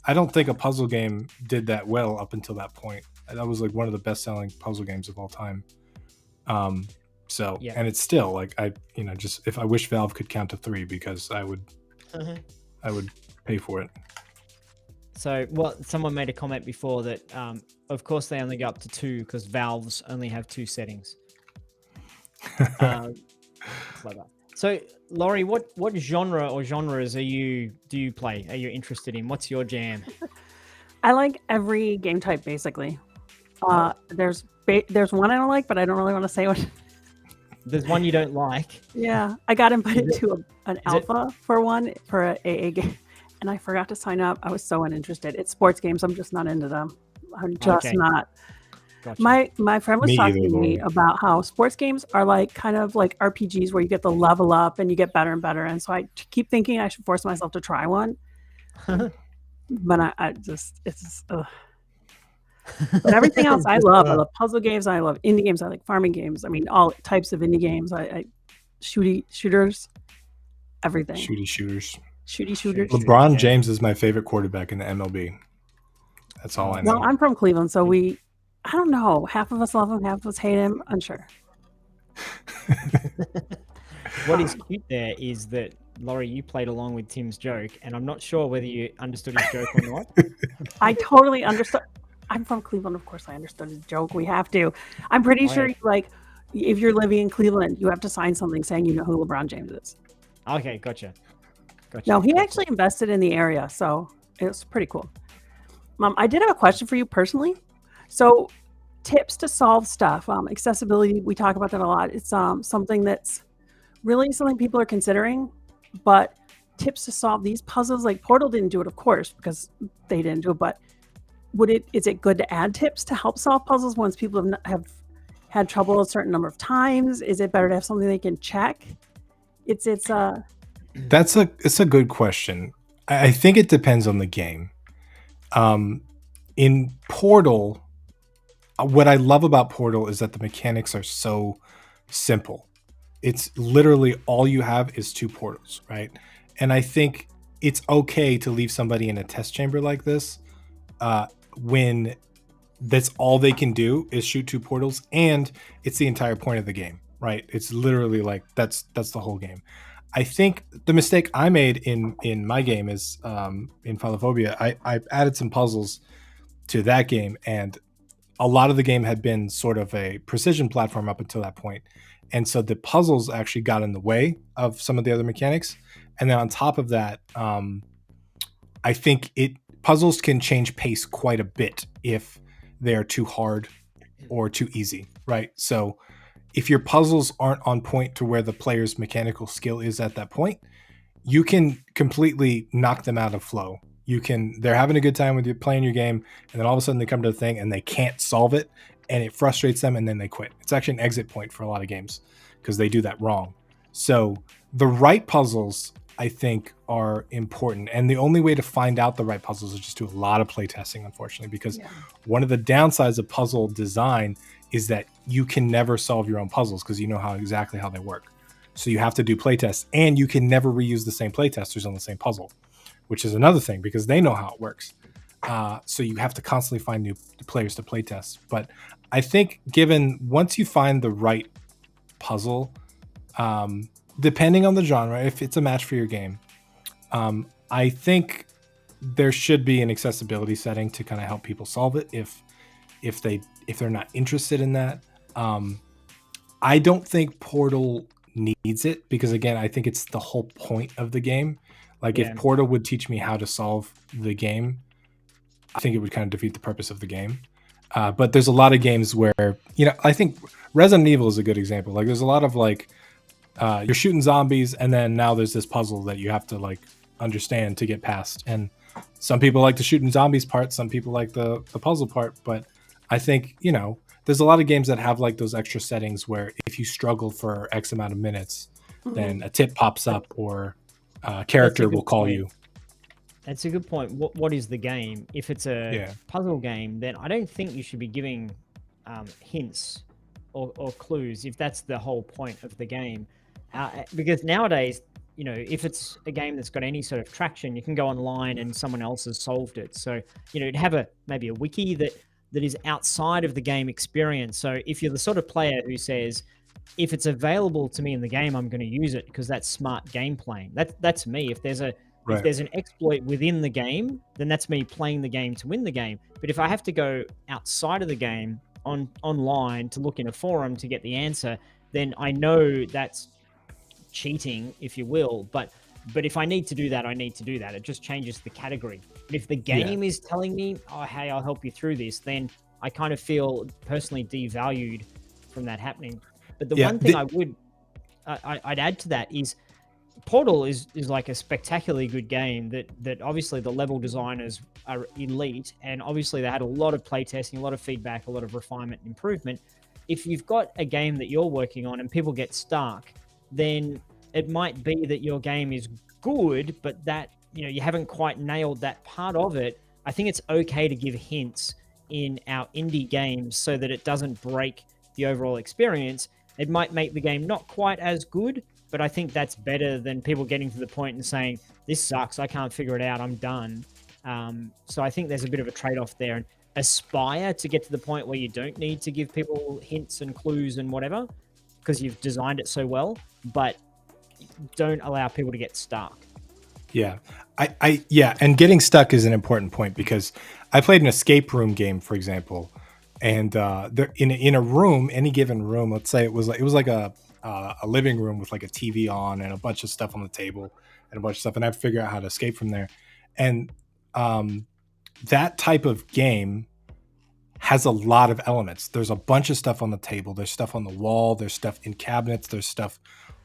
Speaker 3: I don't think a puzzle game did that well up until that point. That was like one of the best-selling puzzle games of all time. And it's still like, just if I wish Valve could count to 3, because I would pay for it.
Speaker 1: So, someone made a comment before that, of course they only go up to 2 because Valves only have 2 settings. Clever. So, Laurie, what genre or genres do you play? Are you interested in? What's your jam?
Speaker 2: I like every game type, basically. There's one I don't like, but I don't really want to say what.
Speaker 1: There's one you don't like.
Speaker 2: Yeah, I got invited to an alpha for an AA game, and I forgot to sign up. I was so uninterested. It's sports games. I'm just not into them. I'm just not. Gotcha. My friend was talking to me about how sports games are like kind of like RPGs where you get the level up and you get better and better. And so I keep thinking I should force myself to try one. But but everything else I love. I love puzzle games. I love indie games. I like farming games. I mean, all types of indie games. I shooters, everything. Shooty shooters.
Speaker 3: LeBron James is my favorite quarterback in the MLB. That's all I know.
Speaker 2: Well, I'm from Cleveland, so I don't know. Half of us love him, half of us hate him. Unsure.
Speaker 1: What is cute there is that, Laurie, you played along with Tim's joke, and I'm not sure whether you understood his joke or not.
Speaker 2: I totally understood. I'm from Cleveland, of course I understood his joke. We have to. I'm pretty sure, like, if you're living in Cleveland, you have to sign something saying you know who LeBron James is.
Speaker 1: Okay, gotcha.
Speaker 2: No, he actually invested in the area, so it was pretty cool. Mom, I did have a question for you personally. So, tips to solve stuff, accessibility, we talk about that a lot. It's something that's really something people are considering, but tips to solve these puzzles, like Portal didn't do it, of course, because they didn't do it, but is it good to add tips to help solve puzzles once people have had trouble a certain number of times? Is it better to have something they can check? It's a
Speaker 3: good question. I think it depends on the game. In Portal, what I love about Portal is that the mechanics are so simple. It's literally all you have is 2 portals, right? And I think it's okay to leave somebody in a test chamber like this when that's all they can do is shoot 2 portals, and it's the entire point of the game, right? It's literally like that's the whole game. I think the mistake I made in my game is in Philophobia, I added some puzzles to that game, and a lot of the game had been sort of a precision platform up until that point. And so the puzzles actually got in the way of some of the other mechanics. And then on top of that, I think it puzzles can change pace quite a bit if they are too hard or too easy, right? So if your puzzles aren't on point to where the player's mechanical skill is at that point, you can completely knock them out of flow. They're having a good time with you playing your game, and then all of a sudden they come to the thing and they can't solve it, and it frustrates them, and then they quit. It's actually an exit point for a lot of games because they do that wrong. So the right puzzles, I think, are important, and the only way to find out the right puzzles is just do a lot of playtesting, unfortunately, because one of the downsides of puzzle design is that you can never solve your own puzzles because you know exactly how they work. So you have to do playtests, and you can never reuse the same playtesters on the same puzzle, which is another thing because they know how it works. So you have to constantly find new players to playtest. But I think once you find the right puzzle, depending on the genre, if it's a match for your game, I think there should be an accessibility setting to kind of help people solve it if they're not interested in that. I don't think Portal needs it because, again, I think it's the whole point of the game. Like if Portal would teach me how to solve the game, I think it would kind of defeat the purpose of the game. But there's a lot of games where, I think Resident Evil is a good example. Like there's a lot of you're shooting zombies and then now there's this puzzle that you have to understand to get past. And some people like the shooting zombies part, some people like the puzzle part. But I think, there's a lot of games that have those extra settings where if you struggle for X amount of minutes, then a tip pops up or a character will call you.
Speaker 1: That's a good point. What is the game? If it's a puzzle game, then I don't think you should be giving hints or clues if that's the whole point of the game. Because nowadays, if it's a game that's got any sort of traction, you can go online and someone else has solved it. So, to have maybe a wiki that is outside of the game experience. So if you're the sort of player who says, if it's available to me in the game, I'm going to use it because that's smart game playing. That's me. If there's an exploit within the game, then that's me playing the game to win the game. But if I have to go outside of the game online to look in a forum to get the answer, then I know that's cheating, if you will. But if I need to do that, I need to do that. It just changes the category. But if the game is telling me, oh, hey, I'll help you through this, then I kind of feel personally devalued from that happening. But the one thing I'd add to that is Portal is like a spectacularly good game that obviously the level designers are elite, and obviously they had a lot of playtesting, a lot of feedback, a lot of refinement and improvement. If you've got a game that you're working on and people get stuck, then it might be that your game is good, but that you haven't quite nailed that part of it. I think it's okay to give hints in our indie games so that it doesn't break the overall experience. It might make the game not quite as good, but I think that's better than people getting to the point and saying, this sucks, I can't figure it out, I'm done. So I think there's a bit of a trade-off there. And aspire to get to the point where you don't need to give people hints and clues and whatever, because you've designed it so well, but don't allow people to get stuck.
Speaker 3: Yeah. And getting stuck is an important point because I played an escape room game, for example, and there in a room, any given room, let's say it was like a living room with a TV on and a bunch of stuff on the table and a bunch of stuff, and I had to figure out how to escape from there. And that type of game has a lot of elements. There's a bunch of stuff on the table. There's stuff on the wall. There's stuff in cabinets. There's stuff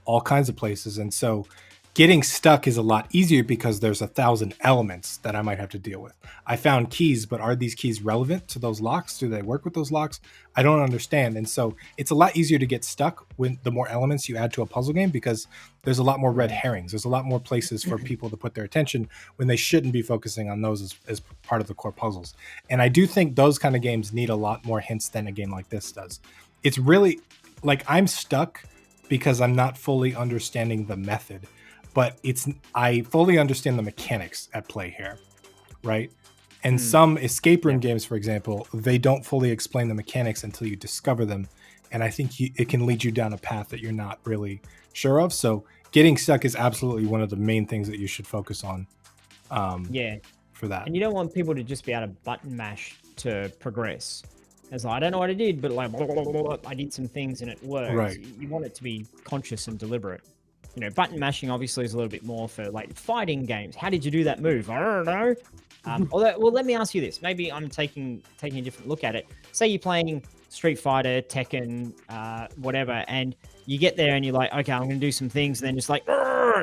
Speaker 3: all kinds of places. And so getting stuck is a lot easier because there's 1,000 elements that I might have to deal with. I found keys, but are these keys relevant to those locks? Do they work with those locks? I don't understand. And so it's a lot easier to get stuck when the more elements you add to a puzzle game because there's a lot more red herrings. There's a lot more places for people to put their attention when they shouldn't be focusing on those as part of the core puzzles. And I do think those kind of games need a lot more hints than a game like this does. It's really I'm stuck because I'm not fully understanding the method. But I fully understand the mechanics at play here, right? And some escape room games, for example, they don't fully explain the mechanics until you discover them. And I think it can lead you down a path that you're not really sure of. So getting stuck is absolutely one of the main things that you should focus on for that.
Speaker 1: And you don't want people to just be able to button mash to progress. As I don't know what I did, but I did some things and it worked.
Speaker 3: Right.
Speaker 1: You want it to be conscious and deliberate. button mashing obviously is a little bit more for like fighting games. How did you do that move? I don't know. Well, let me ask you this. Maybe I'm taking a different look at it. Say you're playing Street Fighter, Tekken, whatever, and you get there and you're like, okay, I'm going to do some things, and then just like,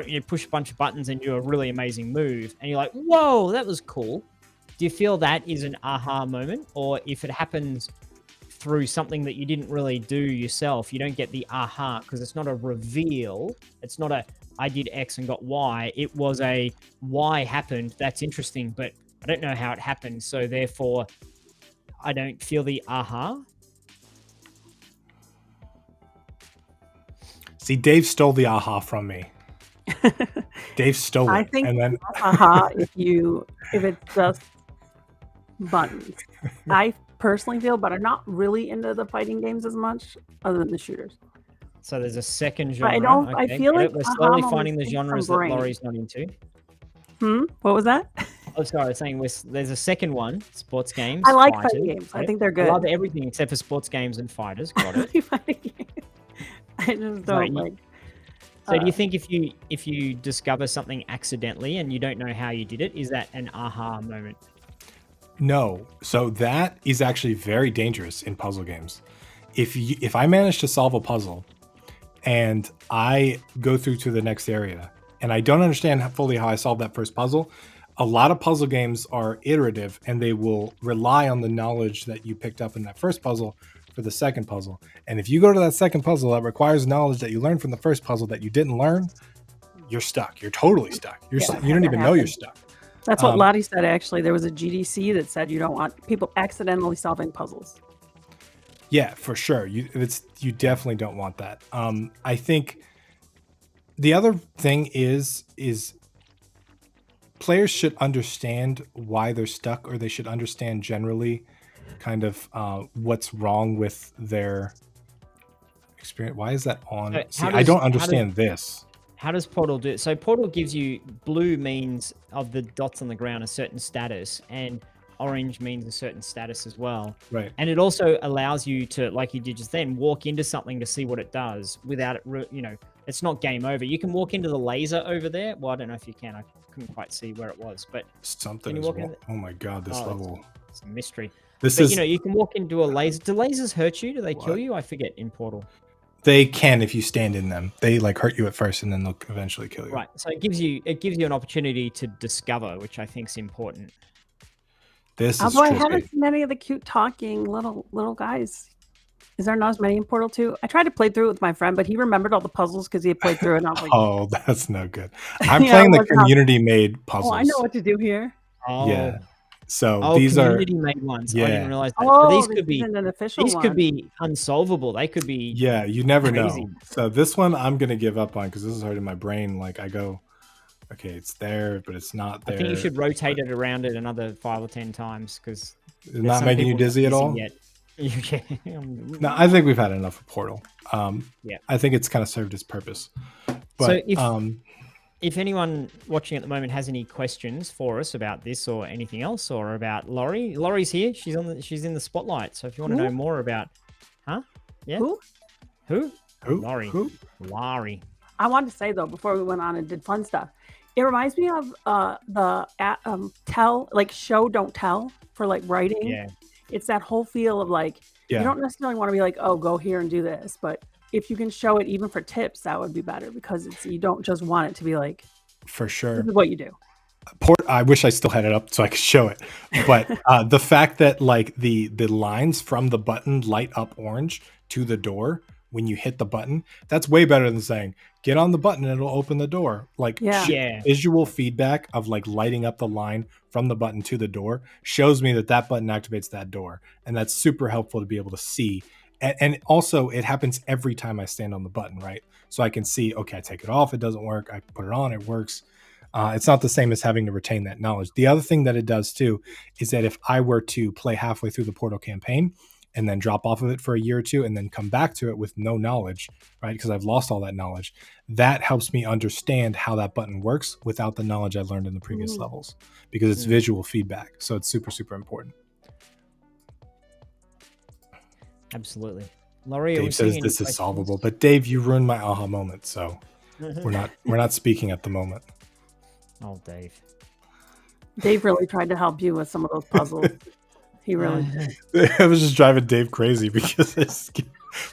Speaker 1: you push a bunch of buttons and do a really amazing move, and you're like, whoa, that was cool. Do you feel that is an aha moment? Or if it happens through something that you didn't really do yourself, you don't get the aha because it's not a reveal. It's not a, I did X and got Y. It was a Y happened. That's interesting, but I don't know how it happened. So therefore, I don't feel the aha.
Speaker 3: See, Dave stole the aha from me. Dave stole it.
Speaker 2: I think
Speaker 3: and then
Speaker 2: aha if it's just buttons. I personally feel, but I'm not really into the fighting games as much, other than the shooters.
Speaker 1: So there's a second genre.
Speaker 2: I don't. I feel like
Speaker 1: we're slowly
Speaker 2: aha
Speaker 1: finding the
Speaker 2: moments
Speaker 1: genres that
Speaker 2: brain.
Speaker 1: Laurie's not into.
Speaker 2: What was that?
Speaker 1: Oh, sorry, I was saying there's a second one, sports games.
Speaker 2: I like
Speaker 1: fighters.
Speaker 2: fighting games. I think they're good.
Speaker 1: I love everything except for sports games and fighters. Got it.
Speaker 2: Fighting games. I just don't
Speaker 1: Sorry,
Speaker 2: like.
Speaker 1: So do you think if you discover something accidentally and you don't know how you did it, is that an aha moment?
Speaker 3: No. So that is actually very dangerous in puzzle games. If I manage to solve a puzzle and I go through to the next area and I don't understand fully how I solved that first puzzle, a lot of puzzle games are iterative and they will rely on the knowledge that you picked up in that first puzzle for the second puzzle. And if you go to that second puzzle that requires knowledge that you learned from the first puzzle that you didn't learn, you're stuck. You're totally stuck. You don't even know you're stuck.
Speaker 2: That's what Lottie said, actually. There was a GDC that said you don't want people accidentally solving puzzles.
Speaker 3: Yeah, for sure. You definitely don't want that. I think the other thing is players should understand why they're stuck, or they should understand generally kind of what's wrong with their experience. Why is that on? I don't understand this.
Speaker 1: How does Portal do it? So Portal gives you, blue means of the dots on the ground a certain status, and orange means a certain status as well.
Speaker 3: Right.
Speaker 1: And it also allows you to, like you did just then, walk into something to see what it does without it, it's not game over. You can walk into the laser over there. Well, I don't know if you can. I couldn't quite see where it was, but
Speaker 3: something is wrong. Oh my God, this level.
Speaker 1: It's a mystery.
Speaker 3: But
Speaker 1: you can walk into a laser. Do lasers hurt you? Do they kill you? I forget in Portal.
Speaker 3: They can if you stand in them. They like hurt you at first and then they'll eventually kill you.
Speaker 1: Right. So it gives you an opportunity to discover, which I think is important.
Speaker 2: Although I haven't seen any of the cute talking little guys. Is there not as many in Portal 2? I tried to play through it with my friend, but he remembered all the puzzles because he had played through it. And I was like,
Speaker 3: oh, that's no good. I'm playing the community-made puzzles.
Speaker 2: Oh, I know what to do here.
Speaker 1: Oh.
Speaker 3: Yeah. So these are
Speaker 1: community-made ones.
Speaker 3: Yeah.
Speaker 1: I didn't realize that.
Speaker 2: Oh,
Speaker 1: these could be
Speaker 2: an official one.
Speaker 1: could be unsolvable. They could be.
Speaker 3: Yeah, you never
Speaker 1: crazy.
Speaker 3: know. So this one I'm gonna give up on because this is hurting my brain. Like I go, okay, it's there, but it's not there.
Speaker 1: I think you should rotate it around it another 5 or 10 times because
Speaker 3: it's not making you dizzy at all.
Speaker 1: Yet.
Speaker 3: No, I think we've had enough of Portal.
Speaker 1: Yeah,
Speaker 3: I think it's kind of served its purpose. But
Speaker 1: so if anyone watching at the moment has any questions for us about this or anything else, or about Laurie's here. She's in the spotlight. So if you want to know more about, yeah, who? Laurie.
Speaker 3: Who?
Speaker 1: Laurie.
Speaker 2: I wanted to say though, before we went on and did fun stuff, it reminds me of the show don't tell for like writing.
Speaker 1: Yeah.
Speaker 2: It's that whole feel of like, you don't necessarily want to be like, oh, go here and do this. But if you can show it even for tips, that would be better because you don't just want it to be like,
Speaker 3: for sure,
Speaker 2: this is what you do.
Speaker 3: I wish I still had it up so I could show it. But the fact that like the lines from the button light up orange to the door when you hit the button, that's way better than saying, get on the button and it'll open the door. Like visual feedback of like lighting up the line from the button to the door shows me that button activates that door. And that's super helpful to be able to see. And also it happens every time I stand on the button, right? So I can see, okay, I take it off, it doesn't work. I put it on, it works. It's not the same as having to retain that knowledge. The other thing that it does too is that if I were to play halfway through the Portal campaign and then drop off of it for a year or two and then come back to it with no knowledge, right? Because I've lost all that knowledge. That helps me understand how that button works without the knowledge I learned in the previous levels, because it's visual feedback. So it's super, super important.
Speaker 1: Absolutely. Laurie,
Speaker 3: Dave says this is solvable, but Dave, you ruined my aha moment. So we're not speaking at the moment.
Speaker 1: Oh, Dave.
Speaker 2: Dave really tried to help you with some of those puzzles. He really did.
Speaker 3: I was just driving Dave crazy because it's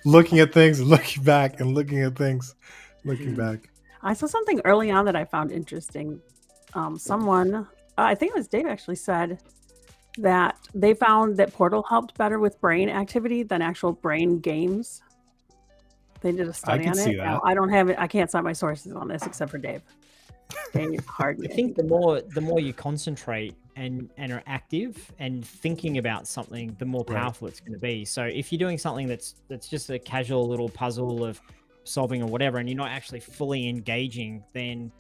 Speaker 3: looking at things and looking back and looking at things, looking back.
Speaker 2: I saw something early on that I found interesting. Someone, I think it was Dave, actually said that they found that Portal helped better with brain activity than actual brain games. They did a study
Speaker 3: can
Speaker 2: on
Speaker 3: see
Speaker 2: it. Now,
Speaker 3: that.
Speaker 2: I don't have it. I can't cite my sources on this except for Dave. Dave Hardy.
Speaker 1: I think the more you concentrate and are active and thinking about something, the more powerful it's going to be. So if you're doing something that's just a casual little puzzle of solving or whatever, and you're not actually fully engaging, then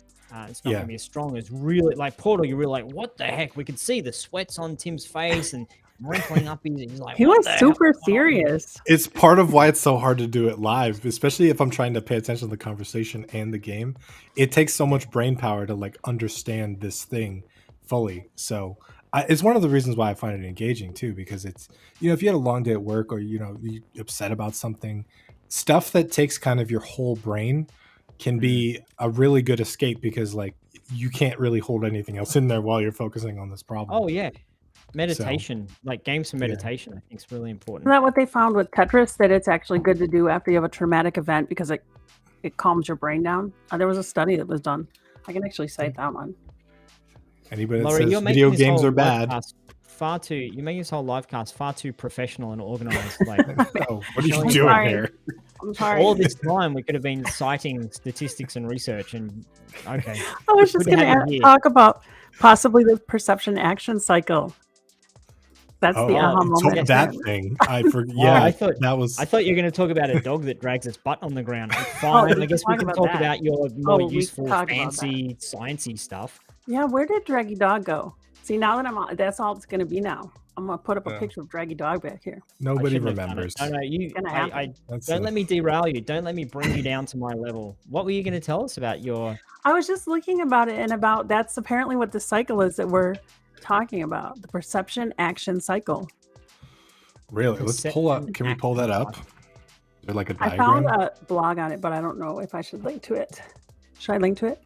Speaker 1: it's not going to be as strong as really like Portal. You're really like, what the heck? We could see the sweats on Tim's face and wrinkling up. He's like,
Speaker 2: he was super serious.
Speaker 3: It's part of why it's so hard to do it live, especially if I'm trying to pay attention to the conversation and the game. It takes so much brain power to like understand this thing fully. So it's one of the reasons why I find it engaging too, because it's, if you had a long day at work or, you're upset about something, stuff that takes kind of your whole brain can be a really good escape because like you can't really hold anything else in there while you're focusing on this problem.
Speaker 1: Oh yeah. Meditation, like games for meditation, I think is really important.
Speaker 2: Isn't that what they found with Tetris? That it's actually good to do after you have a traumatic event because it calms your brain down. There was a study that was done. I can actually cite that one.
Speaker 3: Anybody that
Speaker 1: Laurie,
Speaker 3: says video games are bad,
Speaker 1: you're making this whole livecast far too professional and organized. Like,
Speaker 3: what are you doing here?
Speaker 2: I'm sorry.
Speaker 1: All this time we could have been citing statistics and research, and okay.
Speaker 2: I was just going to talk about possibly the perception action cycle. That's the aha moment.
Speaker 3: That thing. I forget.
Speaker 1: I thought you were going to talk about a dog that drags its butt on the ground. Like, fine, I guess we can talk about your more useful, fancy, sciencey stuff.
Speaker 2: Yeah, where did Draggy Dog go? See, now that I'm on, that's all it's going to be now. I'm going to put up a picture of Draggy Dog back here.
Speaker 3: Nobody remembers.
Speaker 1: No, don't let me derail you. Don't let me bring you down to my level. What were you going to tell us about your...
Speaker 2: I was just looking about it and about that's apparently what the cycle is that we're talking about. The perception action cycle.
Speaker 3: Really? Let's pull up. Can we pull that up? Is there like a diagram?
Speaker 2: I found a blog on it, but I don't know if I should link to it. Should I link to it?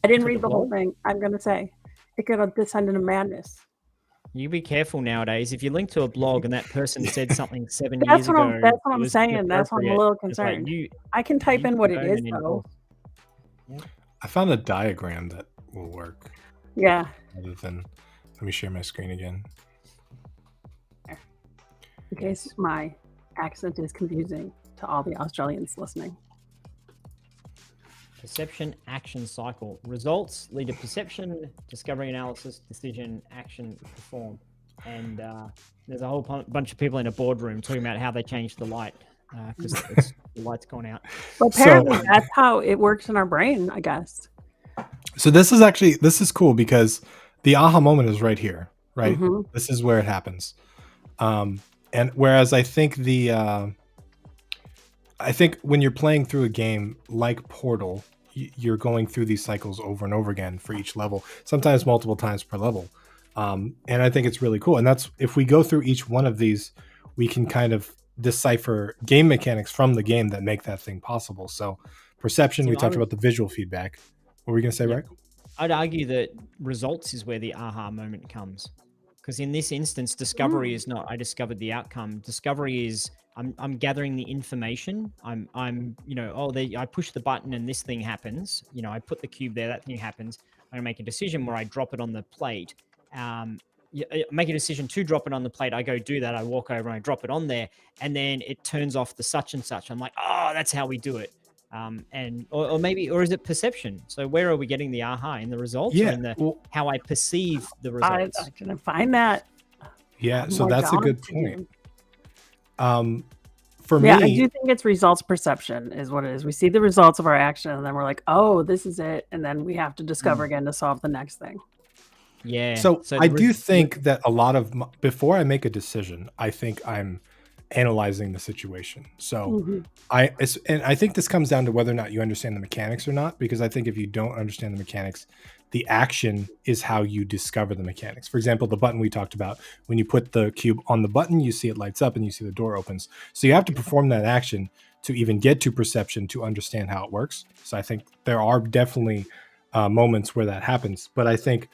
Speaker 2: I didn't read the whole thing. I'm going to say it could descend into madness.
Speaker 1: You be careful nowadays. If you link to a blog and that person said something 7 years ago,
Speaker 2: that's what I'm saying. That's why I'm a little concerned. Like I can type in what it is, though.
Speaker 3: I found a diagram that will work.
Speaker 2: Yeah.
Speaker 3: Other than, let me share my screen again.
Speaker 2: In case my accent is confusing to all the Australians listening.
Speaker 1: Perception action cycle. Results lead to perception, discovery, analysis, decision, action, perform. And there's a whole bunch of people in a boardroom talking about how they changed the light because the light's gone out.
Speaker 2: Well, apparently that's how it works in our brain, I guess.
Speaker 3: So this is cool because the aha moment is right here, right? Mm-hmm. This is where it happens. And whereas I think when you're playing through a game like Portal, you're going through these cycles over and over again for each level, sometimes multiple times per level. And I think it's really cool. And that's, if we go through each one of these, we can kind of decipher game mechanics from the game that make that thing possible. So perception, we talked about the visual feedback. What were we going to say, Rick?
Speaker 1: I'd argue that results is where the aha moment comes. Because in this instance, discovery is not, I discovered the outcome. Discovery is, I'm gathering the information. I push the button and this thing happens. I put the cube there, that thing happens. I'm gonna make a decision where I drop it on the plate. Make a decision to drop it on the plate. I go do that. I walk over and I drop it on there, and then it turns off the such and such. I'm like, oh, that's how we do it. Or is it perception? So where are we getting the aha, in the results?
Speaker 3: Yeah,
Speaker 1: or in how I perceive the results?
Speaker 2: I can find that.
Speaker 3: Yeah, so that's a good point. For me,
Speaker 2: I do think it's results perception is what it is. We see the results of our action, and then we're like, oh, this is it, and then we have to discover again to solve the next thing.
Speaker 1: Yeah.
Speaker 3: So I do think that a lot of before I make a decision, I think I'm analyzing the situation. So I think this comes down to whether or not you understand the mechanics or not, because I think if you don't understand the mechanics, the action is how you discover the mechanics. For example, the button we talked about, when you put the cube on the button, you see it lights up and you see the door opens. So you have to perform that action to even get to perception to understand how it works. So I think there are definitely moments where that happens. But I think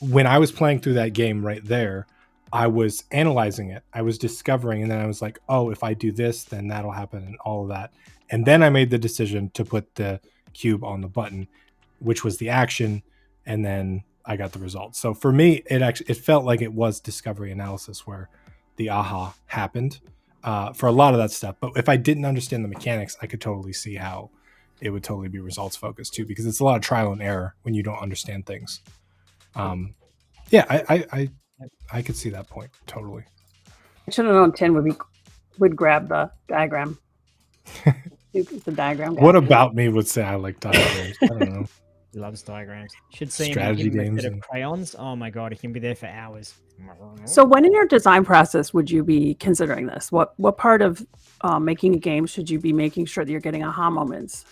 Speaker 3: when I was playing through that game right there, I was analyzing it. I was discovering, and then I was like, oh, if I do this, then that'll happen and all of that. And then I made the decision to put the cube on the button, which was the action. And then I got the results. So for me, it felt like it was discovery analysis where the aha happened for a lot of that stuff. But if I didn't understand the mechanics, I could totally see how it would totally be results focused too, because it's a lot of trial and error when you don't understand things. I could see that point totally.
Speaker 2: I should have known Tin would grab the diagram. The diagram guy.
Speaker 3: What about me would say I like diagrams? I don't know.
Speaker 1: He loves diagrams. Should see
Speaker 3: Strategy
Speaker 1: him give him a
Speaker 3: games
Speaker 1: set of
Speaker 3: and-
Speaker 1: crayons. Oh my god, he can be there for hours.
Speaker 2: So when in your design process would you be considering this? What part of making a game should you be making sure that you're getting aha moments?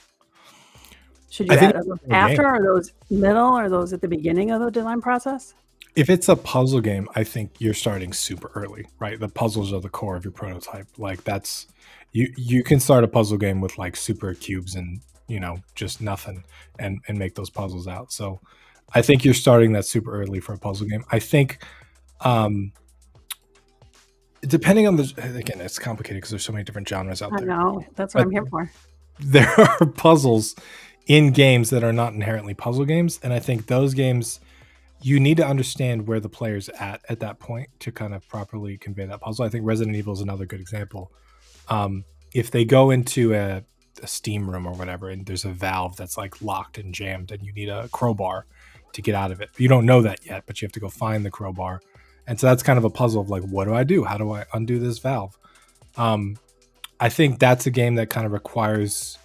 Speaker 2: Should you add those after, or those middle, or those at the beginning of the design process?
Speaker 3: If it's a puzzle game, I think you're starting super early, right? The puzzles are the core of your prototype. Like that's you can start a puzzle game with like super cubes and just nothing and make those puzzles out. So I think you're starting that super early for a puzzle game. I think depending on again, it's complicated because there's so many different genres out there.
Speaker 2: I know, that's what I'm here for.
Speaker 3: There are puzzles in games that are not inherently puzzle games, and I think those games you need to understand where the player's at that point to kind of properly convey that puzzle. I think Resident Evil is another good example. If they go into a steam room or whatever, and there's a valve that's like locked and jammed, and you need a crowbar to get out of it. You don't know that yet, but you have to go find the crowbar. And so that's kind of a puzzle of like, what do I do? How do I undo this valve? I think that's a game that kind of requires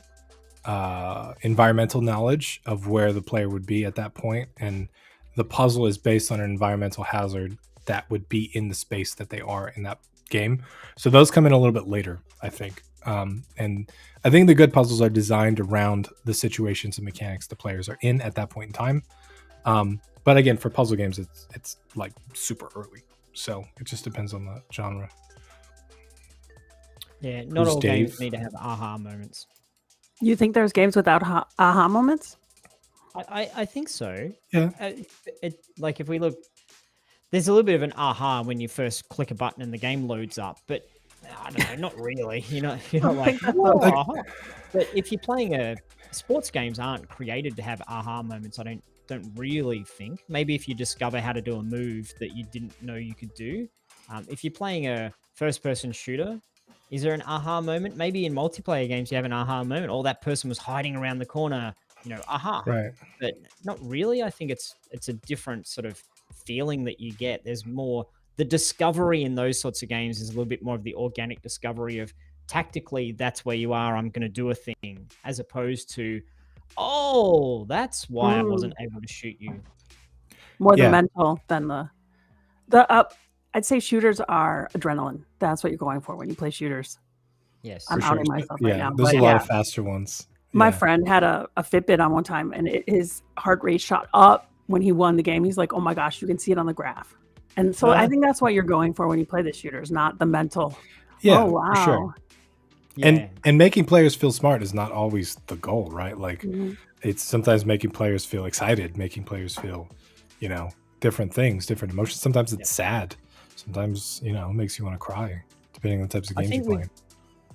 Speaker 3: environmental knowledge of where the player would be at that point, and the puzzle is based on an environmental hazard that would be in the space that they are in that game. So those come in a little bit later, I think. And I think the good puzzles are designed around the situations and mechanics the players are in at that point in time. But again, for puzzle games, it's like super early. So it just depends on the genre.
Speaker 1: Yeah, not all games need to have aha moments.
Speaker 2: You think there's games without aha moments?
Speaker 1: I think so.
Speaker 3: Yeah.
Speaker 1: Like if we look, there's a little bit of an aha when you first click a button and the game loads up, but I don't know, not really. You're not like, whoa, aha. But if you're playing sports games aren't created to have aha moments. I don't really think. Maybe if you discover how to do a move that you didn't know you could do. If you're playing a first-person shooter, is there an aha moment? Maybe in multiplayer games you have an aha moment. Or that person was hiding around the corner. Aha.
Speaker 3: Right.
Speaker 1: But not really. I think it's a different sort of feeling that you get. There's more, the discovery in those sorts of games is a little bit more of the organic discovery of tactically, that's where you are, I'm going to do a thing, as opposed to, oh, that's why I wasn't able to shoot you.
Speaker 2: More the mental than the I'd say shooters are adrenaline. That's what you're going for when you play shooters.
Speaker 1: Yes.
Speaker 2: I'm outing myself right now.
Speaker 3: There's a lot of faster ones.
Speaker 2: My friend had a Fitbit on one time, and his heart rate shot up when he won the game. He's like, oh my gosh, you can see it on the graph. And so I think that's what you're going for when you play the shooters, not the mental.
Speaker 3: Yeah,
Speaker 2: oh, wow.
Speaker 3: For sure.
Speaker 1: Yeah.
Speaker 3: And making players feel smart is not always the goal, right? Like it's sometimes making players feel excited, making players feel, different things, different emotions. Sometimes it's sad. Sometimes, it makes you want to cry, depending on the types of games you're playing.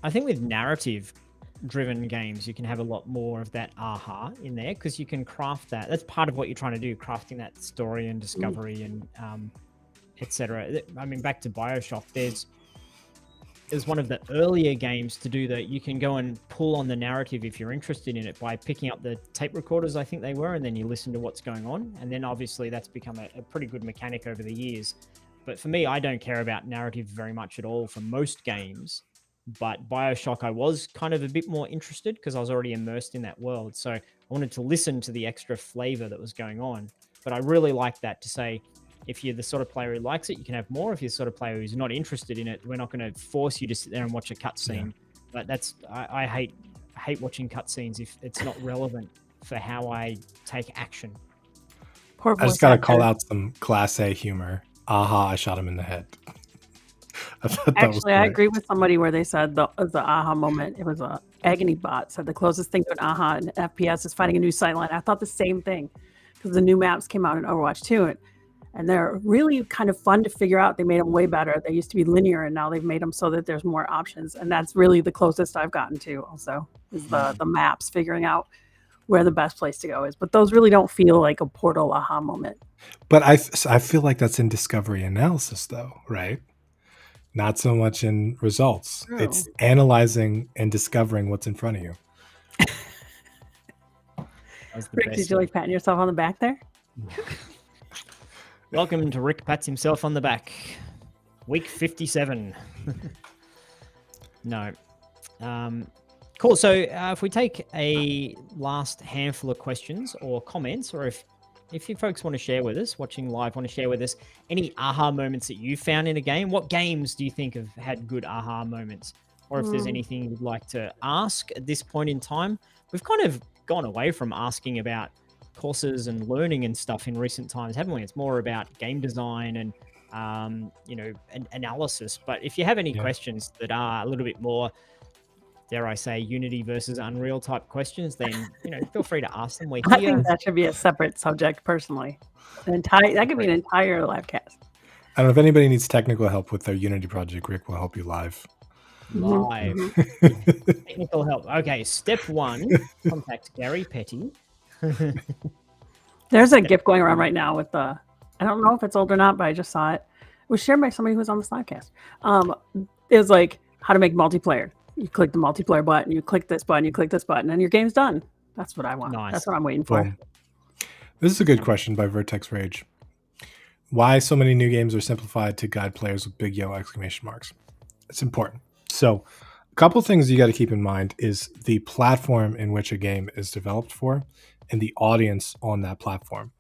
Speaker 1: I think with narrative-driven games, you can have a lot more of that aha in there because you can craft that. That's part of what you're trying to do, crafting that story and discovery and etc. I mean, back to BioShock, there's one of the earlier games to do that. You can go and pull on the narrative if you're interested in it by picking up the tape recorders, I think they were, and then you listen to what's going on. And then obviously that's become a pretty good mechanic over the years. But for me, I don't care about narrative very much at all for most games. But BioShock, I was kind of a bit more interested because I was already immersed in that world. So I wanted to listen to the extra flavor that was going on. But I really like that to say, if you're the sort of player who likes it, you can have more. If you're the sort of player who's not interested in it, we're not going to force you to sit there and watch a cutscene. But I hate watching cutscenes if it's not relevant for how I take action.
Speaker 3: I just got to call out some Class A humor. Aha, I shot him in the head.
Speaker 2: Actually, I agree with somebody where they said the aha moment. It was Agony Bot said the closest thing to an aha in FPS is finding a new sightline. I thought the same thing because the new maps came out in Overwatch 2, and they're really kind of fun to figure out. They made them way better. They used to be linear, and now they've made them so that there's more options. And that's really the closest I've gotten to. Also, is the maps, figuring out where the best place to go is. But those really don't feel like a Portal aha moment.
Speaker 3: But I feel like that's in discovery analysis, though, right? Not so much in results.
Speaker 2: True.
Speaker 3: It's analyzing and discovering what's in front of you.
Speaker 2: Rick, did you like patting yourself on the back there?
Speaker 1: Welcome to Rick Pats Himself on the Back. Week 57. No. Cool. So if we take a last handful of questions or comments, or if you folks want to share with us, watching live, want to share with us any aha moments that you found in a game, what games do you think have had good aha moments? Or if there's anything you'd like to ask at this point in time. We've kind of gone away from asking about courses and learning and stuff in recent times, haven't we? It's more about game design and, analysis. But if you have any questions that are a little bit more, dare I say, Unity versus Unreal type questions, then, feel free to ask them. We're
Speaker 2: I
Speaker 1: here.
Speaker 2: think that should be a separate subject, personally. That could be an entire live cast.
Speaker 3: I don't know if anybody needs technical help with their Unity project. Rick will help you live.
Speaker 1: Technical help. Okay, step 1, contact Gary Petty.
Speaker 2: There's a GIF going around right now with I don't know if it's old or not, but I just saw it. It was shared by somebody who was on the Livecast. It was like how to make multiplayer. You click the multiplayer button, you click this button, you click this button, and your game's done. That's what I want.
Speaker 1: Nice.
Speaker 2: That's what I'm waiting for.
Speaker 3: Boom. This is a good question by Vertex Rage. Why so many new games are simplified to guide players with big yellow exclamation marks? It's important. So a couple things you got to keep in mind is the platform in which a game is developed for and the audience on that platform.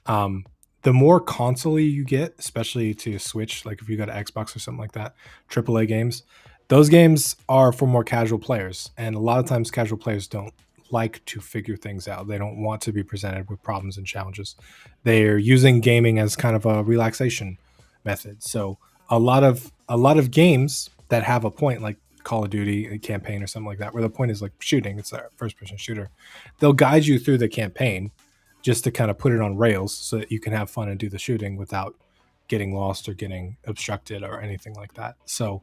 Speaker 3: The more console you get, especially to Switch, like if you go to Xbox or something like that, AAA games, those games are for more casual players. And a lot of times casual players don't like to figure things out. They don't want to be presented with problems and challenges. They're using gaming as kind of a relaxation method. So a lot of games that have a point, like Call of Duty, a campaign or something like that, where the point is like shooting, it's a first-person shooter. They'll guide you through the campaign just to kind of put it on rails so that you can have fun and do the shooting without getting lost or getting obstructed or anything like that. So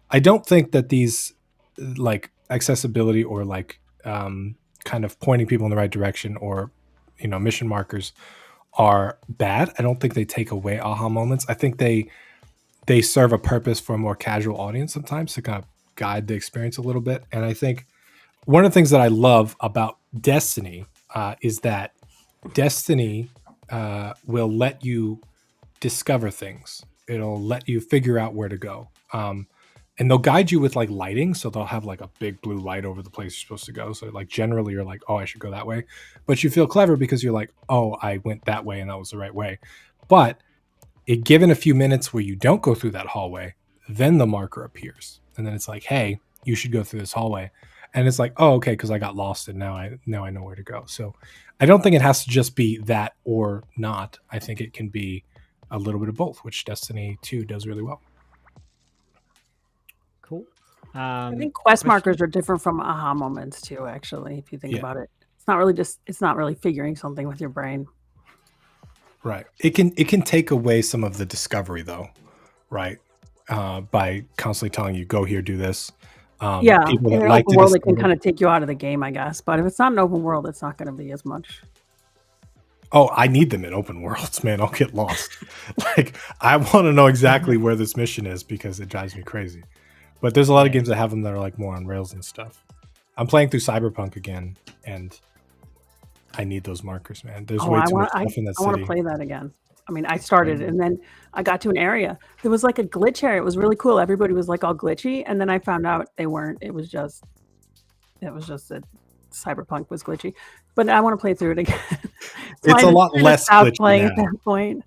Speaker 3: I don't think that these like accessibility or like kind of pointing people in the right direction or, mission markers are bad. I don't think they take away aha moments. I think they serve a purpose for a more casual audience sometimes to kind of guide the experience a little bit. And I think one of the things that I love about Destiny is that Destiny will let you discover things. It'll let you figure out where to go. And they'll guide you with like lighting. So they'll have like a big blue light over the place you're supposed to go. So like generally you're like, oh, I should go that way. But you feel clever because you're like, oh, I went that way and that was the right way. But given a few minutes where you don't go through that hallway, then the marker appears. And then it's like, hey, you should go through this hallway. And it's like, oh, okay, because I got lost and now I know where to go. So I don't think it has to just be that or not. I think it can be a little bit of both, which Destiny 2 does really well.
Speaker 1: Cool.
Speaker 2: I think quest markers are different from aha moments too, actually, if you think about it. It's not really figuring something with your brain.
Speaker 3: Right. It can take away some of the discovery though, right? By constantly telling you, go here, do this.
Speaker 2: Yeah, in an open world, it can kind of take you out of the game, I guess. But if it's not an open world, it's not going to be as much.
Speaker 3: Oh, I need them in open worlds, man. I'll get lost. Like, I want to know exactly where this mission is because it drives me crazy. But there's a lot of games that have them that are like more on rails and stuff. I'm playing through Cyberpunk again, and I need those markers, man. There's way too much stuff in that city.
Speaker 2: I want to play that again. I mean, I started and then I got to an area. There was like a glitch area. It was really cool. Everybody was like all glitchy. And then I found out they weren't. It was just that Cyberpunk was glitchy. But I want to play through it again.
Speaker 3: So it's a lot less glitchy
Speaker 2: playing
Speaker 3: now.
Speaker 2: At that point.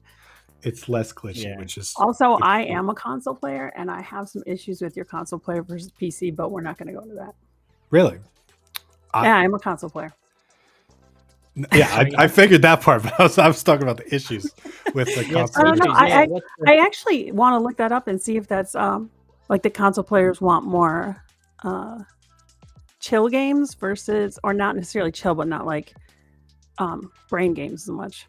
Speaker 3: It's less glitchy, which is...
Speaker 2: Also, I am a console player, and I have some issues with your console player versus PC, but we're not going to go into that.
Speaker 3: Really?
Speaker 2: Yeah, I'm a console player.
Speaker 3: Yeah, I figured that part, but I was talking about the issues with the console.
Speaker 2: I actually want to look that up and see if that's like the console players want more chill games versus, or not necessarily chill, but not like brain games as much.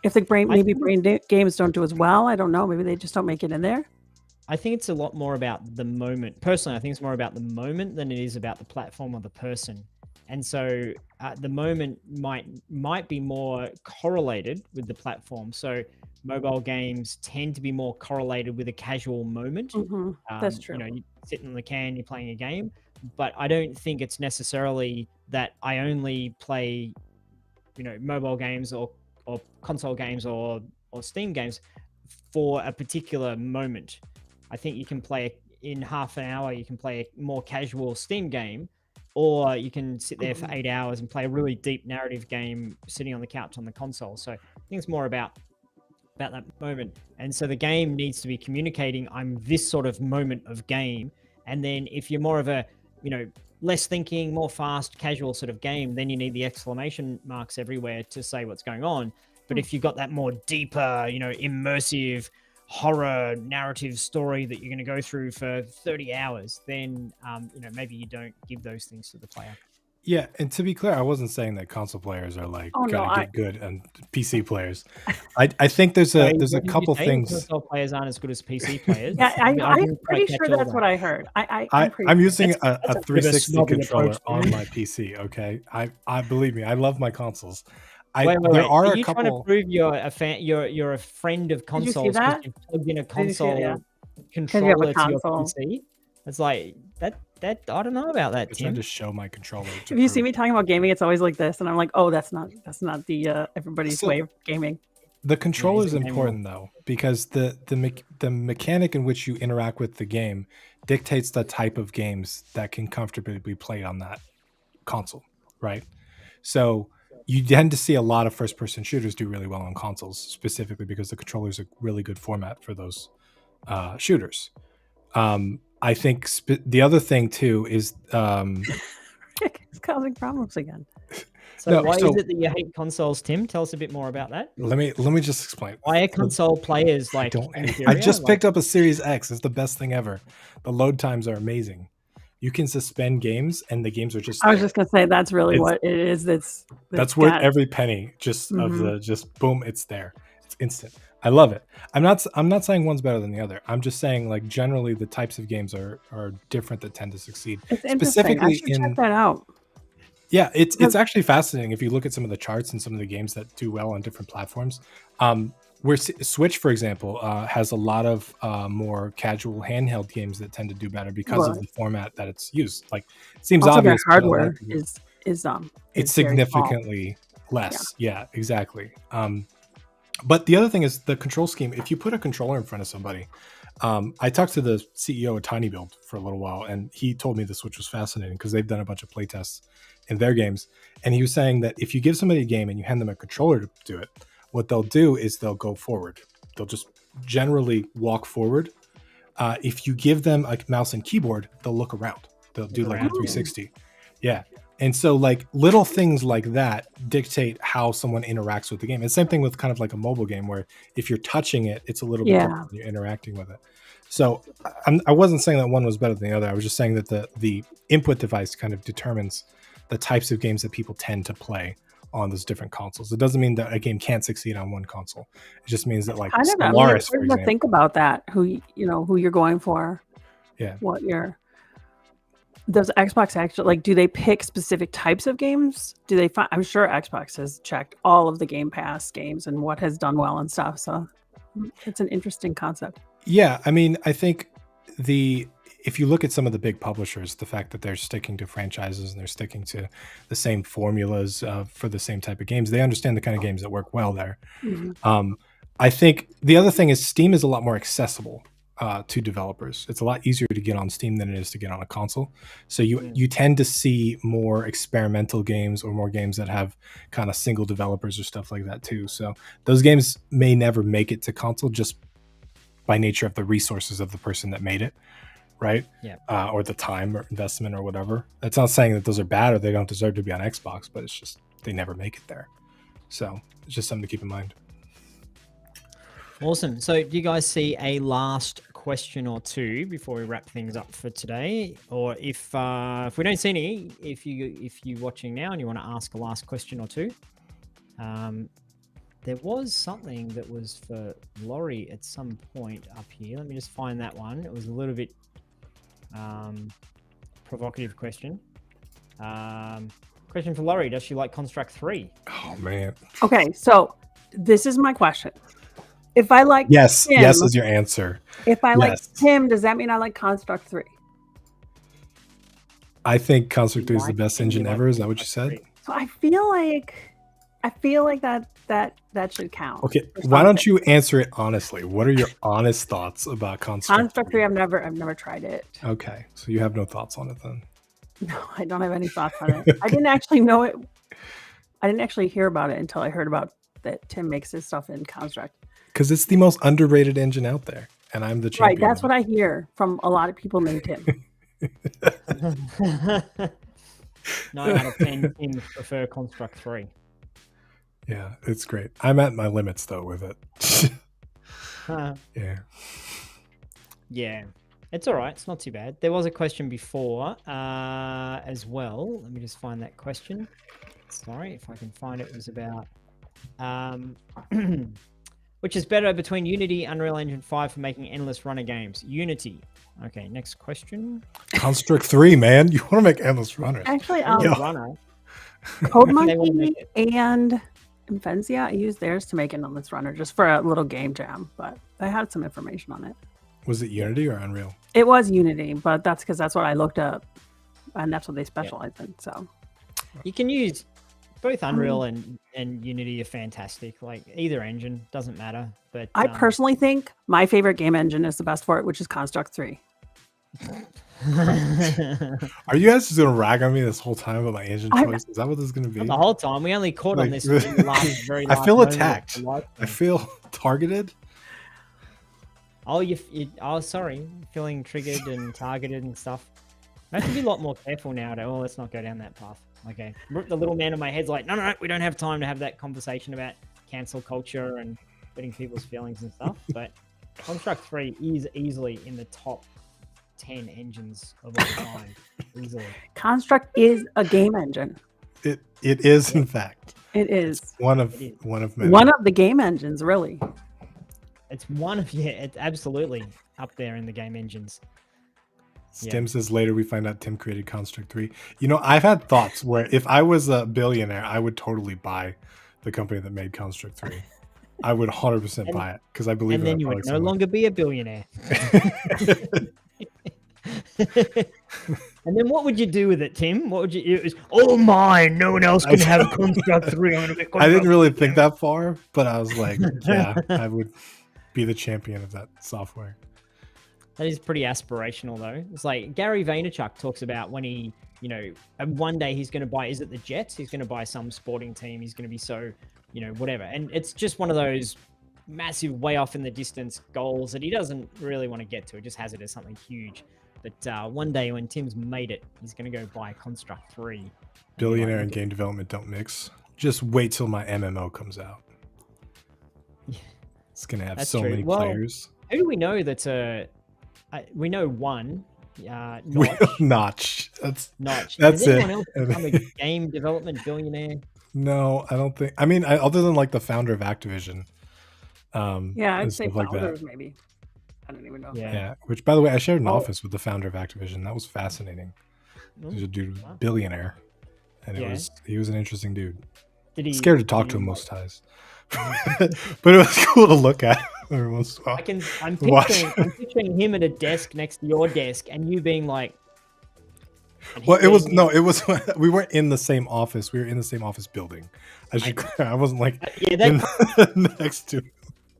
Speaker 2: If the brain games don't do as well, I don't know. Maybe they just don't make it in there.
Speaker 1: I think it's a lot more about the moment. Personally, I think it's more about the moment than it is about the platform or the person. And so the moment might be more correlated with the platform. So mobile games tend to be more correlated with a casual moment.
Speaker 2: That's true.
Speaker 1: You know, you're sitting on the can, you're playing a game. But I don't think it's necessarily that I only play, you know, mobile games or console games or Steam games for a particular moment. I think you can play in half an hour, you can play a more casual Steam game, or you can sit there for 8 hours and play a really deep narrative game sitting on the couch on the console. So I think it's more about that moment. And so the game needs to be communicating, I'm this sort of moment of game. And then if you're more of a, you know, less thinking, more fast, casual sort of game, then you need the exclamation marks everywhere to say what's going on. But if you've got that more deeper, you know, immersive horror narrative story that you're going to go through for 30 hours, then, you know, maybe you don't give those things to the player.
Speaker 3: Yeah, and to be clear, I wasn't saying that console players are like gotta get good, and PC players. I think there's a couple things.
Speaker 1: Console players aren't as good as PC players.
Speaker 2: Yeah, I'm pretty sure that's what I heard.
Speaker 3: I'm using a 360 controller on my PC. Okay, I believe me, I love my consoles.
Speaker 1: Wait.
Speaker 3: There are
Speaker 1: you trying to prove you're a fan? You're a friend of consoles because you've plugged in a console controller to your PC. It's like that. I don't know about that, Tim.
Speaker 3: I just show my controller.
Speaker 2: If you see me talking about gaming, it's always like this, and I'm like, oh, that's not the everybody's way of gaming.
Speaker 3: The controller is important though, because the mechanic in which you interact with the game dictates the type of games that can comfortably be played on that console, right? So you tend to see a lot of first-person shooters do really well on consoles, specifically because the controller is a really good format for those shooters. I think the other thing too is
Speaker 2: it's causing problems again.
Speaker 1: So why is it that you hate consoles, Tim? Tell us a bit more about that.
Speaker 3: Let me just explain.
Speaker 1: Why are console players like?
Speaker 3: I just picked up a Series X. It's the best thing ever. The load times are amazing. You can suspend games, and the games are just.
Speaker 2: I was just gonna say that's really what it is. That's
Speaker 3: worth every penny. Just of the boom, it's there. It's instant. I love it. I'm not saying one's better than the other. I'm just saying like generally the types of games are different that tend to succeed.
Speaker 2: It's specifically I should check that out.
Speaker 3: Yeah, it's actually fascinating if you look at some of the charts and some of the games that do well on different platforms. Where Switch, for example, has a lot of more casual handheld games that tend to do better because of the format that it's used. Like, it seems
Speaker 2: also
Speaker 3: obvious.
Speaker 2: Their hardware is
Speaker 3: it's significantly less. Yeah, exactly. But the other thing is the control scheme. If you put a controller in front of somebody, I talked to the CEO of Tiny Build for a little while, and he told me the Switch was fascinating because they've done a bunch of play tests in their games. And he was saying that if you give somebody a game and you hand them a controller to do it, what they'll do is they'll go forward. They'll just generally walk forward. If you give them a mouse and keyboard, they'll look around. They'll do like a 360. Yeah. And so like little things like that dictate how someone interacts with the game. And same thing with kind of like a mobile game where if you're touching it, it's a little bit different when you're interacting with it. So I wasn't saying that one was better than the other. I was just saying that the input device kind of determines the types of games that people tend to play on those different consoles. It doesn't mean that a game can't succeed on one console. It just means that like Stellaris, for example,
Speaker 2: think about that. Who you're going for.
Speaker 3: Yeah.
Speaker 2: Does Xbox actually like? Do they pick specific types of games? Do they find? I'm sure Xbox has checked all of the Game Pass games and what has done well and stuff. So it's an interesting concept.
Speaker 3: Yeah, I mean, I think if you look at some of the big publishers, the fact that they're sticking to franchises and they're sticking to the same formulas for the same type of games, they understand the kind of games that work well there. Mm-hmm. I think the other thing is Steam is a lot more accessible to developers. It's a lot easier to get on Steam than it is to get on a console. So you tend to see more experimental games or more games that have kind of single developers or stuff like that too. So those games may never make it to console just by nature of the resources of the person that made it, right? Yeah. Or the time or investment or whatever. That's not saying that those are bad or they don't deserve to be on Xbox, but it's just they never make it there. So it's just something to keep in mind.
Speaker 1: Awesome. So do you guys see a last question or two before we wrap things up for today. Or if we don't see any, if you're watching now and you want to ask a last question or two, there was something that was for Laurie at some point up here. Let me just find that one. It was a little bit provocative question. Question for Laurie: does she like Construct 3?
Speaker 3: Oh man.
Speaker 2: Okay, so this is my question. If I like
Speaker 3: Yes,
Speaker 2: Tim,
Speaker 3: yes is your answer.
Speaker 2: If I like
Speaker 3: Yes.
Speaker 2: Tim, does that mean I like Construct 3?
Speaker 3: I think Construct 3 is the
Speaker 1: Like
Speaker 3: best
Speaker 1: Tim, you
Speaker 3: engine
Speaker 1: like
Speaker 3: ever. Is that what you
Speaker 1: Construct
Speaker 3: said?
Speaker 1: 3.
Speaker 2: So I feel like that should count.
Speaker 3: Okay,
Speaker 2: for
Speaker 3: why don't
Speaker 2: something.
Speaker 3: you answer it honestly? What are your honest thoughts about Construct
Speaker 2: 3? I've never tried it.
Speaker 3: Okay, so you have no thoughts on it then.
Speaker 2: No, I don't have any thoughts on it. I didn't actually know it. I didn't actually hear about it until I heard about that Tim makes his stuff in Construct.
Speaker 3: Because it's the most underrated engine out there, and I'm the champion.
Speaker 2: Right, that's what I hear from a lot of people named Tim.
Speaker 1: 9 out of 10 teams prefer Construct 3.
Speaker 3: Yeah, it's great. I'm at my limits though with it. Yeah.
Speaker 1: Yeah, it's all right. It's not too bad. There was a question before as well. Let me just find that question. Sorry, if I can find it. It was about which is better between Unity, Unreal Engine 5 for making endless runner games? Unity. Okay, next question.
Speaker 3: Construct 3, man. You want to make endless runners.
Speaker 2: Actually,
Speaker 1: Endless
Speaker 3: Yo.
Speaker 1: runner.
Speaker 2: Code
Speaker 1: They wanna
Speaker 2: Monkey
Speaker 1: make it.
Speaker 2: and Inventia, I used theirs to make an endless runner just for a little game jam, but I had some information on it.
Speaker 3: Was it Unity or Unreal?
Speaker 2: It was Unity, but that's because that's what I looked up, and that's what they specialize in. So
Speaker 1: You can use both Unreal and Unity are fantastic. Like either engine doesn't matter. But
Speaker 2: I personally think my favorite game engine is the best for it, which is Construct 3.
Speaker 3: Are you guys just gonna rag on me this whole time about my engine
Speaker 2: I-
Speaker 3: choice? Is that what this is gonna be?
Speaker 1: Not the whole time. We only caught on
Speaker 3: Like,
Speaker 1: this in the last, very
Speaker 3: I
Speaker 1: last
Speaker 3: feel
Speaker 1: moment of
Speaker 3: attacked.
Speaker 1: the live
Speaker 3: I
Speaker 1: stream.
Speaker 3: feel targeted.
Speaker 1: Oh, oh, sorry. Feeling triggered and targeted and stuff. I have to be a lot more careful now. Oh, let's not go down that path. Okay. The little man in my head's like, no, we don't have time to have that conversation about cancel culture and hurting people's feelings and stuff. But Construct 3 is easily in the top 10 engines of all time. Easily.
Speaker 2: Construct is a game engine.
Speaker 3: It is in fact.
Speaker 2: It is
Speaker 3: One of
Speaker 1: It is.
Speaker 3: many.
Speaker 2: one of the game engines, really.
Speaker 1: It's it's absolutely up there in the game engines.
Speaker 3: Tim says later we find out Tim created Construct 3. You know, I've had thoughts where if I was a billionaire, I would totally buy the company that made Construct 3. I would 100% buy it because I believe
Speaker 1: And
Speaker 3: in
Speaker 1: then
Speaker 3: that
Speaker 1: you would
Speaker 3: product
Speaker 1: no
Speaker 3: so much.
Speaker 1: longer be a billionaire. And then what would you do with it, Tim? What would you? It was all mine. No one else can have Construct 3. I'm gonna make
Speaker 3: I didn't
Speaker 1: Construct
Speaker 3: really think that far, but I was like, yeah, I would be the champion of that software.
Speaker 1: That is pretty aspirational, though. It's like Gary Vaynerchuk talks about when he, one day he's going to buy, is it the Jets? He's going to buy some sporting team. He's going to be so, whatever. And it's just one of those massive, way off in the distance goals that he doesn't really want to get to. He just has it as something huge. But one day when Tim's made it, he's going to go buy Construct 3.
Speaker 3: Billionaire and game development don't mix. Just wait till my MMO comes out.
Speaker 1: Yeah.
Speaker 3: It's going to have
Speaker 1: That's
Speaker 3: so
Speaker 1: true.
Speaker 3: many
Speaker 1: Well,
Speaker 3: players.
Speaker 1: Who do we know that's we know one,
Speaker 3: Notch.
Speaker 1: Notch.
Speaker 3: That's
Speaker 1: Has
Speaker 3: it.
Speaker 1: anyone else become a game development billionaire?
Speaker 3: No, I don't think. I mean, other than like the founder of Activision.
Speaker 2: Yeah, I'd
Speaker 3: and
Speaker 2: say
Speaker 3: stuff like that.
Speaker 2: founders maybe. I don't even know.
Speaker 1: Yeah.
Speaker 3: Yeah, which by the way, I shared an
Speaker 1: Oh.
Speaker 3: office with the founder of Activision. That was fascinating. He was a dude,
Speaker 1: Wow.
Speaker 3: billionaire, and
Speaker 1: Yeah.
Speaker 3: he was an interesting dude.
Speaker 1: Did he?
Speaker 3: Scared to talk
Speaker 1: did
Speaker 3: to
Speaker 1: he,
Speaker 3: him most times, but it was cool to look at every once in a while.
Speaker 1: I'm
Speaker 3: Watch.
Speaker 1: picturing him at a desk next to your desk, and you being like. and
Speaker 3: Well,
Speaker 1: him
Speaker 3: it was
Speaker 1: being-
Speaker 3: no, it was we weren't in the same office. We were in the same office building. I wasn't like
Speaker 1: Yeah,
Speaker 3: in,
Speaker 1: that
Speaker 3: next to.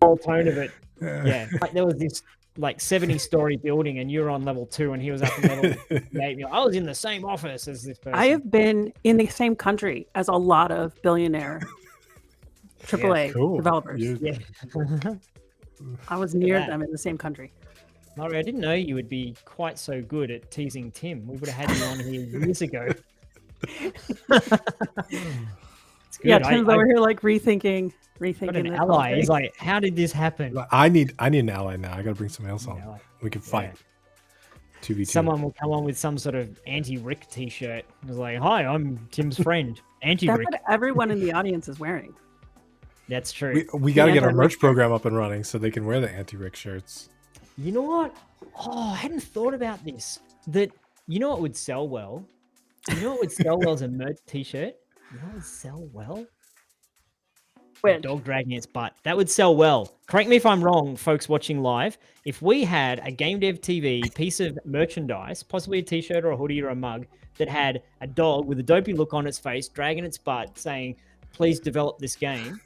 Speaker 1: whole tone of it. Yeah, like there was this like 70-story building, and you were on level 2, and he was up in level 8. You're like, I was in the same office as this person.
Speaker 2: I have been in the same country as a lot of billionaire AAA
Speaker 3: Cool.
Speaker 2: developers.
Speaker 3: You-
Speaker 1: Yeah.
Speaker 2: I was near
Speaker 1: that.
Speaker 2: them in the same country.
Speaker 1: Laurie, I didn't know you would be quite so good at teasing Tim. We would have had you on here years ago. It's
Speaker 2: Yeah,
Speaker 1: good.
Speaker 2: Tim's over here like rethinking
Speaker 1: got an
Speaker 2: this
Speaker 1: ally.
Speaker 2: whole
Speaker 1: He's
Speaker 2: thing.
Speaker 1: like, how did this happen?
Speaker 3: I need an ally now. I gotta bring somebody else
Speaker 1: An
Speaker 3: on.
Speaker 1: ally.
Speaker 3: We can
Speaker 1: Yeah.
Speaker 3: fight. 2v2.
Speaker 1: Someone will come on with some sort of anti-Rick t-shirt. It's like, hi, I'm Tim's friend.
Speaker 2: That's
Speaker 1: Anti-Rick.
Speaker 2: what everyone in the audience is wearing.
Speaker 1: That's true.
Speaker 3: We got to get our
Speaker 2: anti-Rick
Speaker 3: merch
Speaker 2: shirt.
Speaker 3: program up and running so they can wear the anti-Rick shirts.
Speaker 1: You know what? Oh, I hadn't thought about this. You know what would sell well? You know what would sell well as a merch t-shirt? You know what would sell well?
Speaker 2: Which
Speaker 1: Dog dragging its butt. That would sell well. Correct me if I'm wrong, folks watching live. If we had a GameDev.tv piece of merchandise, possibly a t-shirt or a hoodie or a mug, that had a dog with a dopey look on its face, dragging its butt, saying, please develop this game.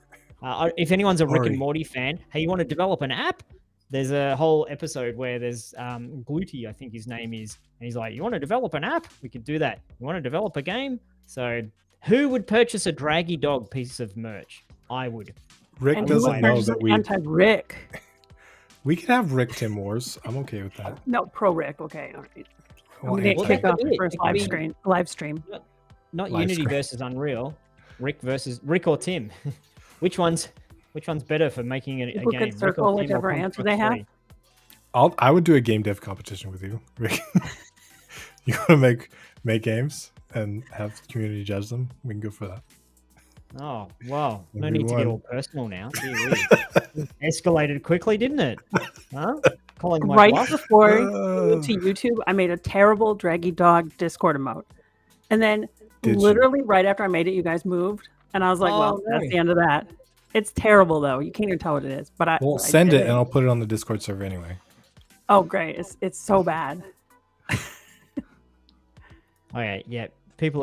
Speaker 1: If anyone's a Rick and Morty fan, hey, you want to develop an app? There's a whole episode where there's Gluty, I think his name is, and he's like, you want to develop an app? We could do that. You want to develop a game? So who would purchase a draggy dog piece of merch? I would.
Speaker 3: Rick
Speaker 2: and
Speaker 3: doesn't know that we
Speaker 2: anti-Rick.
Speaker 3: we could have Rick Tim Wars. I'm okay with that.
Speaker 2: No, pro Rick. Okay, all right. I'm
Speaker 3: Well,
Speaker 2: gonna
Speaker 3: anti-
Speaker 1: Well,
Speaker 2: kick
Speaker 1: that
Speaker 2: off
Speaker 1: could
Speaker 2: the
Speaker 1: be-
Speaker 2: first
Speaker 1: it could be-
Speaker 2: live stream.
Speaker 1: Not
Speaker 3: Live
Speaker 1: Unity
Speaker 3: stream.
Speaker 1: versus Unreal. Rick or Tim. which one's better for making a
Speaker 2: People
Speaker 1: game?
Speaker 2: could
Speaker 1: Rick
Speaker 2: circle
Speaker 1: or Tim or
Speaker 2: whichever answer
Speaker 1: Construct
Speaker 2: they have.
Speaker 1: 3?
Speaker 3: I would do a game dev competition with you, Rick. You want to make games and have the community judge them? We can go for that.
Speaker 1: Oh, wow. No
Speaker 3: Maybe
Speaker 1: need to get
Speaker 3: one.
Speaker 1: all personal now. Gee whiz. Escalated quickly, didn't it? Huh? Calling my
Speaker 2: Right
Speaker 1: bluff?
Speaker 2: before we moved to YouTube, I made a terrible draggy dog Discord emote, and then
Speaker 3: Did you?
Speaker 2: literally right after I made it, you guys moved, and I was like,
Speaker 1: Oh,
Speaker 2: "Well, that's
Speaker 1: no.
Speaker 2: the end of that." It's terrible though. You can't even tell what it is. But I
Speaker 3: Well,
Speaker 2: I
Speaker 3: send
Speaker 2: did
Speaker 3: it and I'll put it on the Discord server anyway.
Speaker 2: Oh, great! It's so bad.
Speaker 1: Okay, yeah. People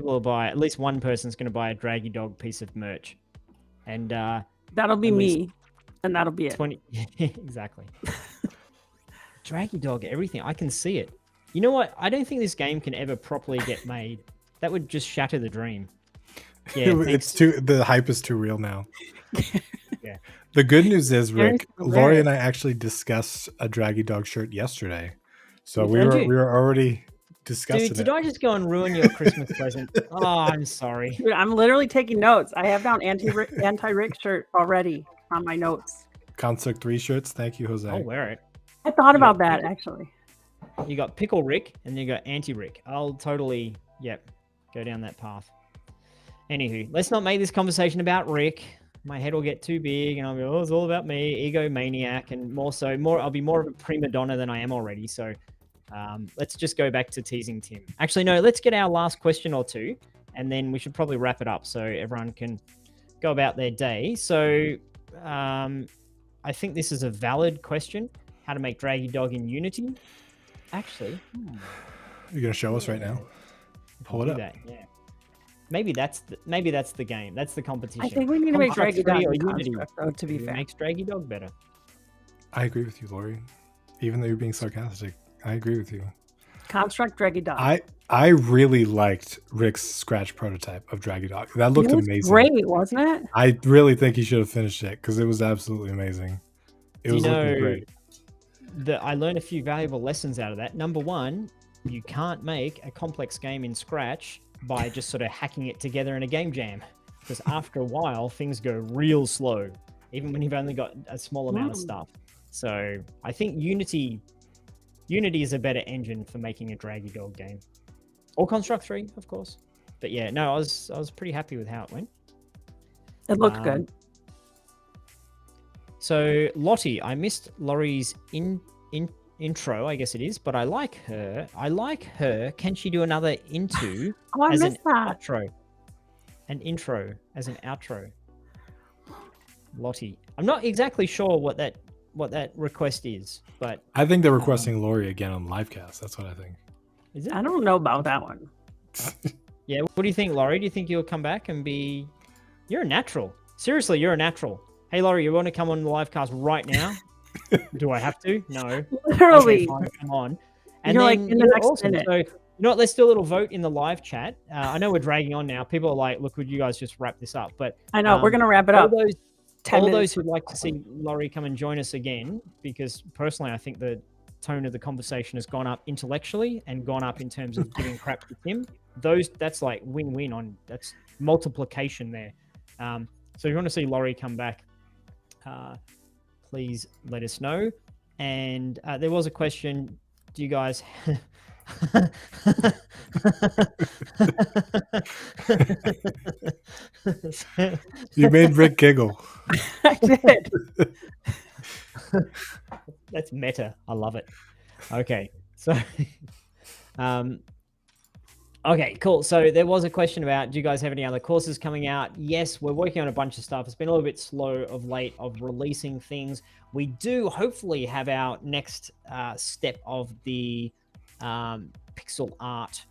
Speaker 1: will buy, at least one person's going to buy a draggy dog piece of merch. And
Speaker 2: That'll be
Speaker 1: At least
Speaker 2: me, and that'll be it.
Speaker 1: 20 exactly. Draggy dog, everything. I can see it. You know what? I don't think this game can ever properly get made. That would just shatter the dream. Yeah,
Speaker 3: It's the hype is too real now.
Speaker 1: Yeah.
Speaker 3: The good news is, Rick,
Speaker 2: Very
Speaker 3: Laurie
Speaker 2: hilarious.
Speaker 3: and I actually discussed a draggy dog shirt yesterday. So
Speaker 1: Did you?
Speaker 3: we were already discussing
Speaker 1: Dude,
Speaker 3: it.
Speaker 1: did I just go and ruin your Christmas present? Oh, I'm sorry.
Speaker 2: Dude, I'm literally taking notes. I have down anti-Rick shirt already on my notes.
Speaker 3: Construct 3 shirts. Thank you, Jose.
Speaker 1: I'll wear it.
Speaker 2: I thought
Speaker 1: Yeah.
Speaker 2: about that actually.
Speaker 1: You got Pickle Rick and you got Anti Rick. I'll totally, go down that path. Anywho, let's not make this conversation about Rick. My head will get too big and I'll be, oh, it's all about me, egomaniac, and I'll be more of a prima donna than I am already. So let's just go back to teasing Tim. Actually, no, let's get our last question or two and then we should probably wrap it up so everyone can go about their day. So I think this is a valid question. How to make Draggy Dog in Unity. Actually,
Speaker 3: You're gonna show us right now. Pull it
Speaker 1: do
Speaker 3: up.
Speaker 1: that, yeah. Maybe that's the game. That's the competition.
Speaker 2: I think we need to make
Speaker 1: Construct
Speaker 2: Draggy
Speaker 1: 3
Speaker 2: Dog
Speaker 1: or
Speaker 2: a
Speaker 1: Unity.
Speaker 2: construct, though, to be
Speaker 1: Who
Speaker 2: fair.
Speaker 1: makes Draggy Dog better.
Speaker 3: I agree with you, Laurie. Even though you're being sarcastic, I agree with you.
Speaker 2: Construct Draggy Dog.
Speaker 3: I really liked Rick's scratch prototype of Draggy Dog. That looked
Speaker 2: It was
Speaker 3: amazing.
Speaker 2: great, wasn't it?
Speaker 3: I really think he should have finished it because it was absolutely amazing. It
Speaker 1: Do
Speaker 3: was
Speaker 1: you
Speaker 3: looking
Speaker 1: know
Speaker 3: great.
Speaker 1: that I learned a few valuable lessons out of that. Number one, you can't make a complex game in Scratch by just sort of hacking it together in a game jam, because after a while things go real slow, even when you've only got a small amount of stuff. So I think Unity is a better engine for making a Draggy Dog game, or Construct 3, of course. But yeah, no, I was pretty happy with how it went.
Speaker 2: It looked good.
Speaker 1: So Lottie, I missed Laurie's intro, I guess it is, but I like her. Can she do another into
Speaker 2: Oh, I
Speaker 1: as an
Speaker 2: missed that.
Speaker 1: outro? An intro as an outro. Lottie. I'm not exactly sure what that request is, but
Speaker 3: I think they're requesting Laurie again on Livecast. That's what I think.
Speaker 1: is it?
Speaker 2: I don't know about that one.
Speaker 1: Yeah, what do you think, Laurie? Do you think you'll come back and be... You're a natural. Seriously, you're a natural. Hey, Laurie, you want to come on the Livecast right now? Do I have to? No.
Speaker 2: Literally.
Speaker 1: Okay, fine, come on. And
Speaker 2: You're
Speaker 1: then,
Speaker 2: like in the next
Speaker 1: awesome.
Speaker 2: minute.
Speaker 1: So, you know what? Let's do a little vote in the live chat. I know we're dragging on now. People are like, look, would you guys just wrap this up? But
Speaker 2: I know. We're going to wrap it
Speaker 1: all
Speaker 2: up.
Speaker 1: those
Speaker 2: 10
Speaker 1: all
Speaker 2: minutes.
Speaker 1: those who'd like to see Laurie come and join us again, because personally, I think the tone of the conversation has gone up intellectually and gone up in terms of giving crap to Tim. That's like win-win on multiplication there. So if you want to see Laurie come back, please let us know. And there was a question, do you guys...
Speaker 3: You made Rick giggle.
Speaker 2: I did.
Speaker 1: That's meta. I love it. Okay, so okay, cool. So there was a question about, do you guys have any other courses coming out? Yes, we're working on a bunch of stuff. It's been a little bit slow of late of releasing things. We do hopefully have our next step of the pixel art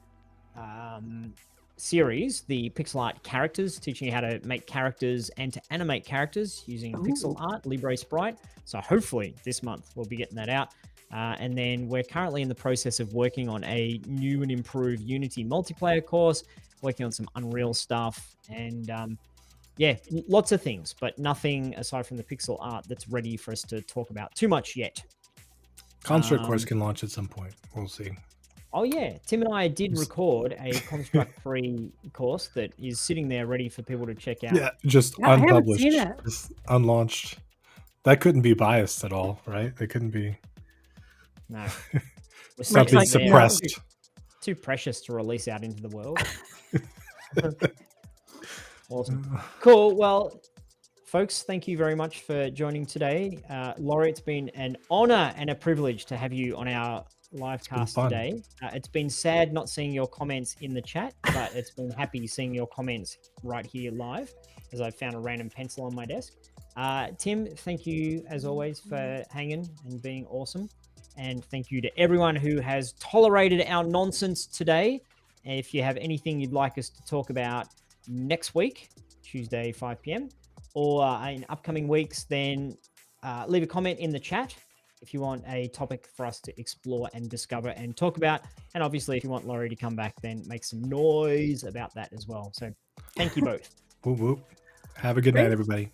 Speaker 1: series, the pixel art characters, teaching you how to make characters and to animate characters using pixel art, Libre Sprite. So hopefully this month we'll be getting that out. And then we're currently in the process of working on a new and improved Unity multiplayer course, working on some Unreal stuff, and yeah, lots of things, but nothing aside from the pixel art that's ready for us to talk about too much yet.
Speaker 3: Construct course can launch at some point. We'll see.
Speaker 1: Oh yeah, Tim and I did record a construct-free course that is sitting there ready for people to check out.
Speaker 3: Yeah, just
Speaker 2: I haven't
Speaker 3: unpublished,
Speaker 2: seen it.
Speaker 3: just unlaunched. That couldn't be biased at all, right? It couldn't be.
Speaker 1: No,
Speaker 3: Not be suppressed.
Speaker 1: Too precious to release out into the world. Awesome. Cool. Well, folks, thank you very much for joining today. Laurie, it's been an honor and a privilege to have you on our livecast today. It's been sad not seeing your comments in the chat, but it's been happy seeing your comments right here live as I found a random pencil on my desk. Tim, thank you as always for hanging and being awesome. And thank you to everyone who has tolerated our nonsense today. And if you have anything you'd like us to talk about next week, Tuesday, 5 p.m., or in upcoming weeks, then leave a comment in the chat if you want a topic for us to explore and discover and talk about. And obviously, if you want Laurie to come back, then make some noise about that as well. So thank you both.
Speaker 3: Whoop, whoop. Have a good night, everybody.